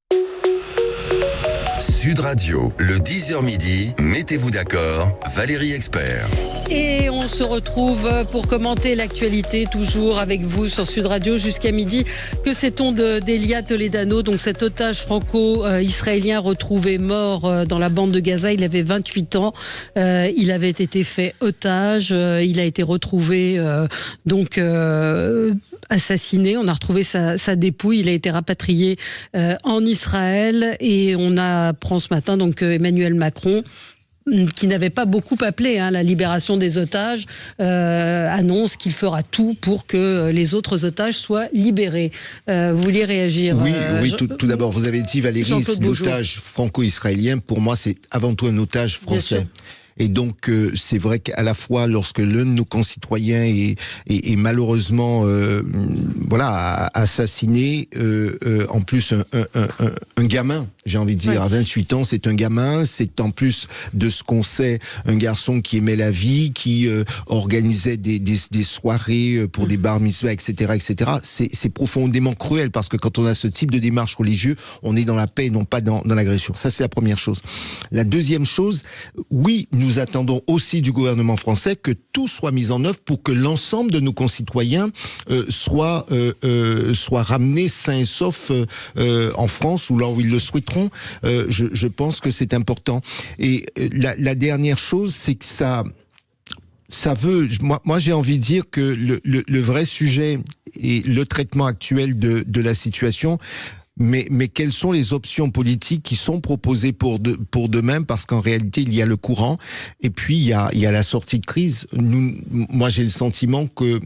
Sud Radio, le 10h midi, mettez-vous d'accord, Valérie Expert. Et on se retrouve pour commenter l'actualité, toujours avec vous sur Sud Radio jusqu'à midi. Que sait-on d'Elia Toledano, donc cet otage franco-israélien retrouvé mort dans la bande de Gaza? Il avait 28 ans, il avait été fait otage, il a été retrouvé assassiné. On a retrouvé sa dépouille, il a été rapatrié en Israël et on apprend ce matin donc Emmanuel Macron, qui n'avait pas beaucoup appelé la libération des otages, annonce qu'il fera tout pour que les autres otages soient libérés. Vous vouliez réagir? Oui, tout d'abord, vous avez dit, Valérie, l'otage franco-israélien, pour moi, c'est avant tout un otage français. Et donc, c'est vrai qu'à la fois, lorsque l'un de nos concitoyens est malheureusement assassiné, en plus un gamin, j'ai envie de dire, à 28 ans, c'est un gamin, c'est en plus de ce qu'on sait, un garçon qui aimait la vie, qui organisait des soirées pour des bar mitzvahs, etc., etc. C'est profondément cruel, parce que quand on a ce type de démarche religieuse, on est dans la paix et non pas dans l'agression. Ça, c'est la première chose. La deuxième chose, oui, nous attendons aussi du gouvernement français que tout soit mis en œuvre pour que l'ensemble de nos concitoyens soient ramenés sains et saufs en France ou là où ils le souhaiteront. Je pense que c'est important. Et la dernière chose, c'est que ça veut, moi j'ai envie de dire que le vrai sujet et le traitement actuel de la situation, mais quelles sont les options politiques qui sont proposées pour demain? Parce qu'en réalité, il y a le courant et puis il y a la sortie de crise. Moi, j'ai le sentiment que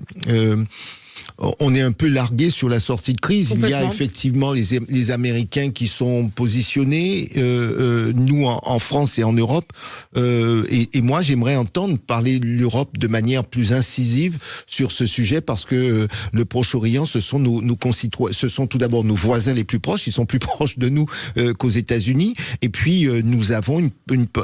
on est un peu largué sur la sortie de crise. Il y a effectivement les Américains qui sont positionnés, nous en France et en Europe. Et moi, j'aimerais entendre parler de l'Europe de manière plus incisive sur ce sujet, parce que le Proche-Orient, ce sont nos concitoyens, ce sont tout d'abord nos voisins les plus proches. Ils sont plus proches de nous qu'aux États-Unis. Et puis nous avons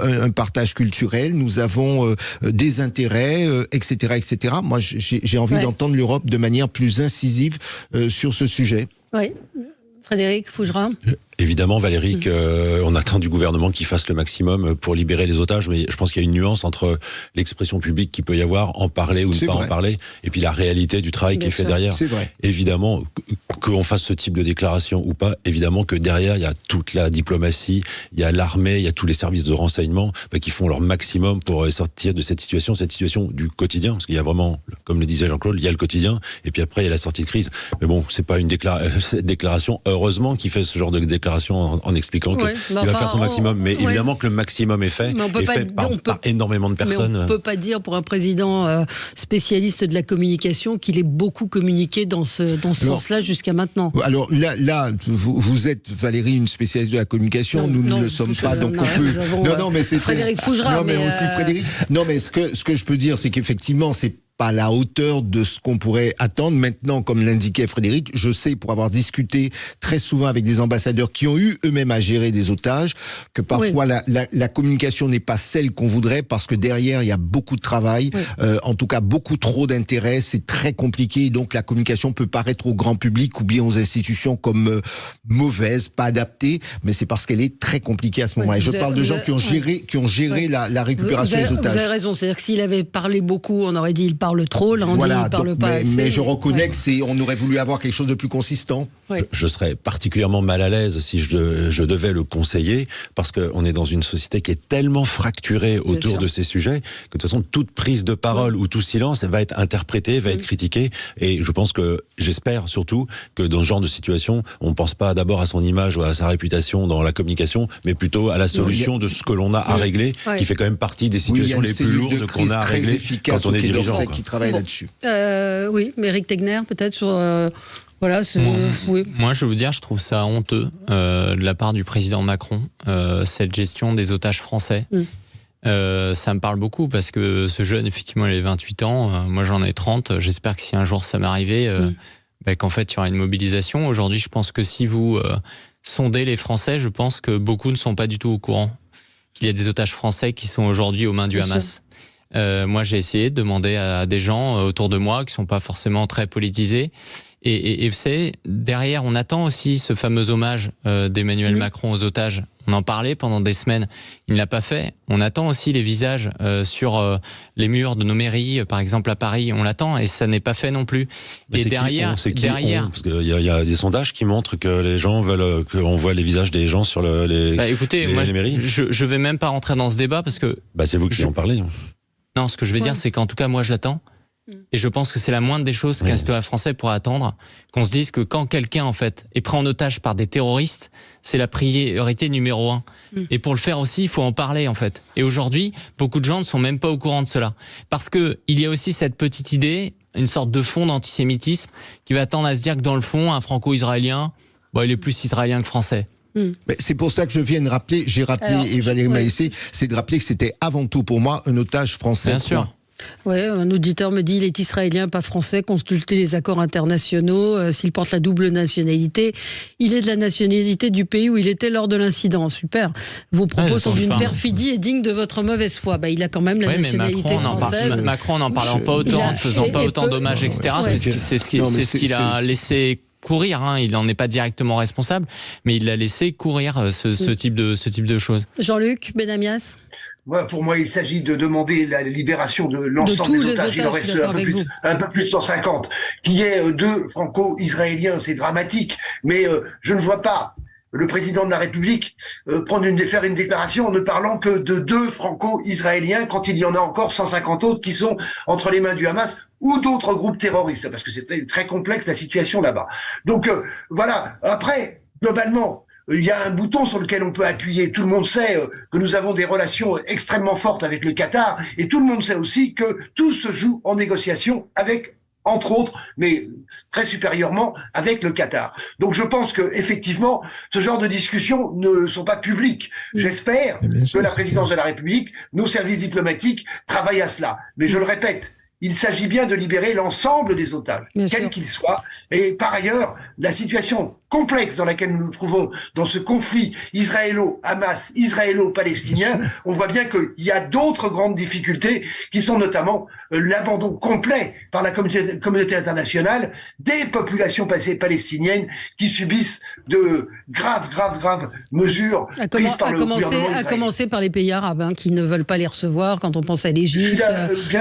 un partage culturel, nous avons des intérêts, etc., etc. Moi, j'ai envie d'entendre l'Europe de manière plus incisive sur ce sujet. Oui. Frédéric Fougerat. Évidemment, Valérie, on attend du gouvernement qu'il fasse le maximum pour libérer les otages, mais je pense qu'il y a une nuance entre l'expression publique qu'il peut y avoir, en parler ou ne pas en parler, et puis la réalité du travail qui est fait derrière. C'est vrai. Évidemment, qu'on fasse ce type de déclaration ou pas, évidemment que derrière, il y a toute la diplomatie, il y a l'armée, il y a tous les services de renseignement qui font leur maximum pour sortir de cette situation du quotidien, parce qu'il y a vraiment, comme le disait Jean-Claude, il y a le quotidien, et puis après, il y a la sortie de crise. Mais bon, c'est pas une déclaration, heureusement, qui fait ce genre de déclaration en expliquant qu'il va faire son maximum. Mais évidemment que le maximum est fait, par énormément de personnes. Mais on ne peut pas dire pour un président spécialiste de la communication qu'il ait beaucoup communiqué dans ce sens-là jusqu'à maintenant. Alors là vous êtes, Valérie, une spécialiste de la communication. Nous ne le sommes pas, donc on peut... Non, mais c'est Frédéric Fougerat. Non, mais aussi Frédéric. Non, mais ce que je peux dire, c'est qu'effectivement, c'est pas à la hauteur de ce qu'on pourrait attendre. Maintenant, comme l'indiquait Frédéric, je sais, pour avoir discuté très souvent avec des ambassadeurs qui ont eu eux-mêmes à gérer des otages, que parfois la communication n'est pas celle qu'on voudrait, parce que derrière, il y a beaucoup de travail, en tout cas beaucoup trop d'intérêt, c'est très compliqué, et donc la communication peut paraître au grand public ou bien aux institutions comme mauvaise, pas adaptée, mais c'est parce qu'elle est très compliquée à ce moment-là. Et je parle de gens qui ont géré la récupération des otages. Vous avez raison, c'est-à-dire que s'il avait parlé beaucoup, on aurait dit il parle trop, là on dit il parle pas assez. Mais je reconnais que on aurait voulu avoir quelque chose de plus consistant. Je serais particulièrement mal à l'aise si je devais le conseiller, parce qu'on est dans une société qui est tellement fracturée autour de ces sujets que de toute façon toute prise de parole ou tout silence va être interprété, va être critiqué, et je pense j'espère surtout que dans ce genre de situation, on ne pense pas d'abord à son image ou à sa réputation dans la communication, mais plutôt à la solution de ce que l'on a à régler, qui fait quand même partie des situations les plus lourdes qu'on a à régler quand on est dirigeant. qui travaille là-dessus. Oui, mais Éric Tegner, peut-être sur... Voilà, oui. Moi, je vais vous dire, je trouve ça honteux de la part du président Macron, cette gestion des otages français. Ça me parle beaucoup parce que ce jeune, effectivement, il a 28 ans. Moi, j'en ai 30. J'espère que si un jour ça m'arrivait, qu'en fait, il y aura une mobilisation. Aujourd'hui, je pense que si vous sondez les Français, je pense que beaucoup ne sont pas du tout au courant qu'il y a des otages français qui sont aujourd'hui aux mains du Hamas. Moi, j'ai essayé de demander à des gens autour de moi qui sont pas forcément très politisés. Et vous savez, derrière, on attend aussi ce fameux hommage d'Emmanuel Macron aux otages. On en parlait pendant des semaines. Il ne l'a pas fait. On attend aussi les visages sur les murs de nos mairies, par exemple à Paris. On l'attend et ça n'est pas fait non plus. Mais et derrière, parce qu'il y a des sondages qui montrent que les gens veulent qu'on voit les visages des gens sur les mairies. Je vais même pas rentrer dans ce débat parce que. C'est vous qui en parlez. Non, ce que je veux dire, c'est qu'en tout cas, moi, je l'attends. Et je pense que c'est la moindre des choses qu'un citoyen français pourra attendre, qu'on se dise que quand quelqu'un en fait est pris en otage par des terroristes, c'est la priorité numéro 1. Et pour le faire aussi, il faut en parler en fait. Et aujourd'hui, beaucoup de gens ne sont même pas au courant de cela, parce que il y a aussi cette petite idée, une sorte de fond d'antisémitisme qui va tendre à se dire que dans le fond, un franco-israélien, il est plus israélien que français. Mais c'est pour ça que je viens de rappeler, et Valérie Maessé, c'est de rappeler que c'était avant tout pour moi un otage français. Bien sûr. Oui, un auditeur me dit il est israélien, pas français, consultez les accords internationaux, s'il porte la double nationalité, il est de la nationalité du pays où il était lors de l'incident. Super. Vos propos sont d'une perfidie et dignes de votre mauvaise foi. Il a quand même la nationalité française. Macron n'en parlant pas autant, en ne faisant pas autant d'hommages, etc. C'est ce qu'il a laissé courir, il n'en est pas directement responsable, mais il a laissé courir ce type de choses. Jean-Luc Benamias. Pour moi, il s'agit de demander la libération de l'ensemble des otages. Il en reste un peu plus de 150. Qu'il y ait 2 franco-israéliens, c'est dramatique. Mais je ne vois pas le président de la République faire une déclaration en ne parlant que de 2 franco-israéliens quand il y en a encore 150 autres qui sont entre les mains du Hamas ou d'autres groupes terroristes, parce que c'est très complexe la situation là-bas. Donc voilà. Après, globalement, il y a un bouton sur lequel on peut appuyer. Tout le monde sait que nous avons des relations extrêmement fortes avec le Qatar, et tout le monde sait aussi que tout se joue en négociation avec, entre autres, mais très supérieurement, avec le Qatar. Donc je pense que effectivement, ce genre de discussions ne sont pas publiques. J'espère que la présidence de la République, nos services diplomatiques travaillent à cela. Mais je le répète, il s'agit bien de libérer l'ensemble des otages, quels qu'ils soient. Et par ailleurs, la situation complexe dans laquelle nous nous trouvons dans ce conflit israélo-Hamas, israélo-palestinien, on voit bien qu'il y a d'autres grandes difficultés qui sont notamment l'abandon complet par la communauté internationale des populations palestiniennes qui subissent de graves mesures prises par le gouvernement israélien. À commencer par les pays arabes qui ne veulent pas les recevoir. Quand on pense à l'Égypte,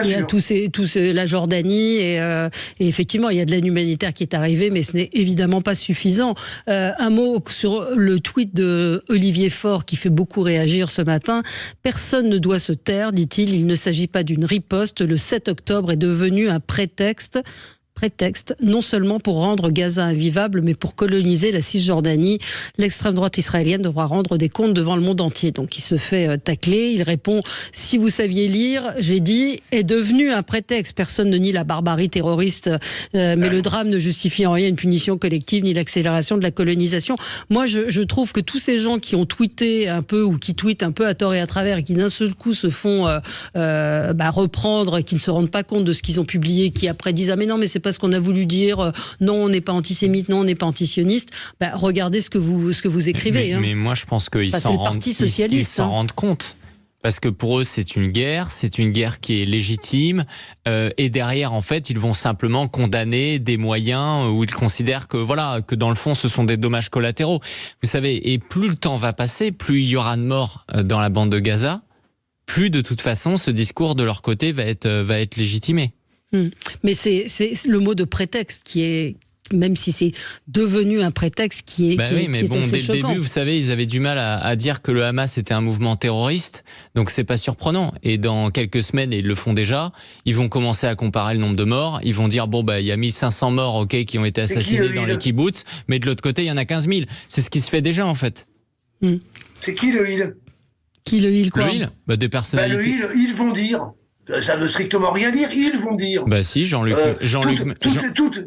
il y a la Jordanie et effectivement il y a de l'aide humanitaire qui est arrivée, mais ce n'est évidemment pas suffisant. Un mot sur le tweet de Olivier Faure qui fait beaucoup réagir ce matin. Personne ne doit se taire, dit-il. Il ne s'agit pas d'une riposte. Le 7 octobre est devenu un prétexte non seulement pour rendre Gaza invivable, mais pour coloniser la Cisjordanie. L'extrême droite israélienne devra rendre des comptes devant le monde entier. Donc il se fait tacler, il répond « Si vous saviez lire, j'ai dit, est devenu un prétexte. Personne ne nie la barbarie terroriste, mais le drame ne justifie en rien une punition collective ni l'accélération de la colonisation. » Moi, je trouve que tous ces gens qui ont tweeté un peu, ou qui tweetent un peu à tort et à travers, et qui d'un seul coup se font reprendre, qui ne se rendent pas compte de ce qu'ils ont publié, qui après disent « Ah mais non, mais c'est pas ce qu'on a voulu dire, non on n'est pas antisémite, non on n'est pas antisioniste », regardez ce que vous écrivez. Mais moi je pense qu'ils s'en rendent compte. Parce que pour eux c'est une guerre qui est légitime, et derrière en fait ils vont simplement condamner des moyens où ils considèrent que dans le fond ce sont des dommages collatéraux. Vous savez, et plus le temps va passer, plus il y aura de morts dans la bande de Gaza, plus de toute façon ce discours de leur côté va être légitimé. Mais c'est le mot de prétexte qui est, même si c'est devenu un prétexte qui est dès le choquant. début, vous savez, ils avaient du mal à dire que le Hamas était un mouvement terroriste, donc c'est pas surprenant. Et dans quelques semaines, et ils le font déjà, ils vont commencer à comparer le nombre de morts, ils vont dire il y a 1500 morts qui ont été assassinés dans les kibboutz, mais de l'autre côté, il y en a 15 000. C'est ce qui se fait déjà en fait. C'est qui le il? Qui le il quoi? Le il des personnalités. Le il, ils vont dire. Ça veut strictement rien dire. Ils vont dire. Bah si, Jean-Luc.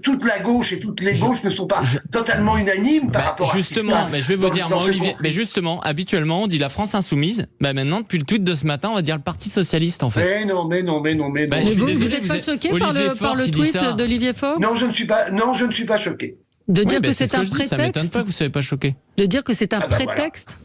Toute la gauche et toutes les gauches ne sont pas totalement unanimes par rapport à ce qui se passe. Je vais vous dire, moi, Olivier, mais justement, habituellement, on dit la France insoumise. Bah maintenant, depuis le tweet de ce matin, on va dire le Parti socialiste, en fait. Mais non. Bah, vous n'êtes pas choqué par le tweet d'Olivier Faure? Non, je ne suis pas choqué. De dire que c'est un prétexte. Ça m'étonne pas que vous ne soyez pas choqué. De dire que c'est un prétexte.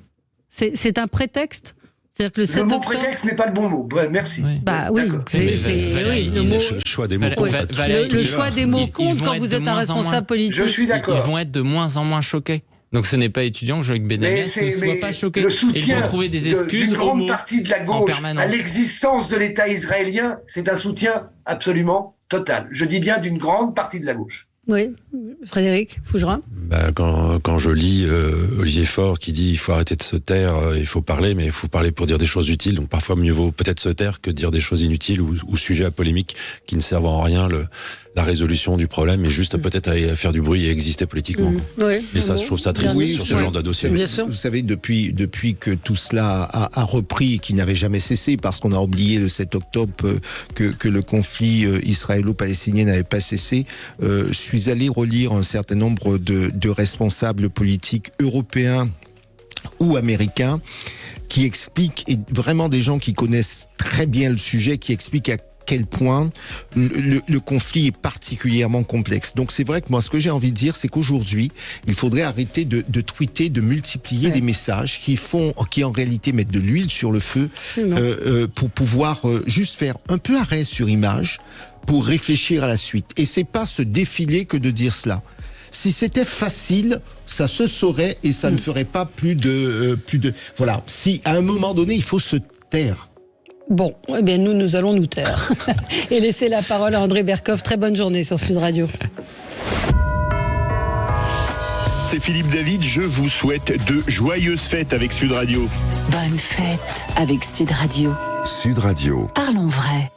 Voilà. C'est un prétexte. C'est-à-dire que le mot prétexte n'est pas le bon mot. Bref, merci. Oui. Bah oui, le choix des mots. Le choix des mots compte quand vous êtes un responsable politique. Je suis d'accord. Ils vont être de moins en moins choqués. Donc ce n'est pas étudiant que Jean-Luc Benamès ne soit pas choqué. Le soutien trouver des excuses d'une grande partie de la gauche à l'existence de l'État israélien, c'est un soutien absolument total. Je dis bien d'une grande partie de la gauche. Oui, Frédéric Fougerat. Quand je lis Olivier Faure qui dit il faut arrêter de se taire, il faut parler, mais il faut parler pour dire des choses utiles. Donc parfois mieux vaut peut-être se taire que dire des choses inutiles ou sujets à polémique qui ne servent en rien la résolution du problème, et juste peut-être à faire du bruit et exister politiquement. Oui, et ça, je trouve ça triste sur ce genre de dossier. Bien sûr. Vous savez, depuis que tout cela a repris et qui n'avait jamais cessé, parce qu'on a oublié le 7 octobre que le conflit israélo-palestinien n'avait pas cessé, je suis allé relire un certain nombre de responsables politiques européens ou américains qui expliquent, et vraiment des gens qui connaissent très bien le sujet, qui expliquent à quel point le conflit est particulièrement complexe. Donc c'est vrai que moi, ce que j'ai envie de dire, c'est qu'aujourd'hui, il faudrait arrêter de tweeter, de multiplier des messages qui en réalité mettent de l'huile sur le feu, pour pouvoir juste faire un peu arrêt sur image, pour réfléchir à la suite. Et c'est pas se défiler que de dire cela. Si c'était facile, ça se saurait et ça ne ferait pas plus de voilà. Si à un moment donné, il faut se taire. Bon, eh bien nous allons nous taire et laisser la parole à André Berkoff. Très bonne journée sur Sud Radio. C'est Philippe David, je vous souhaite de joyeuses fêtes avec Sud Radio. Bonne fête avec Sud Radio. Sud Radio. Parlons vrai.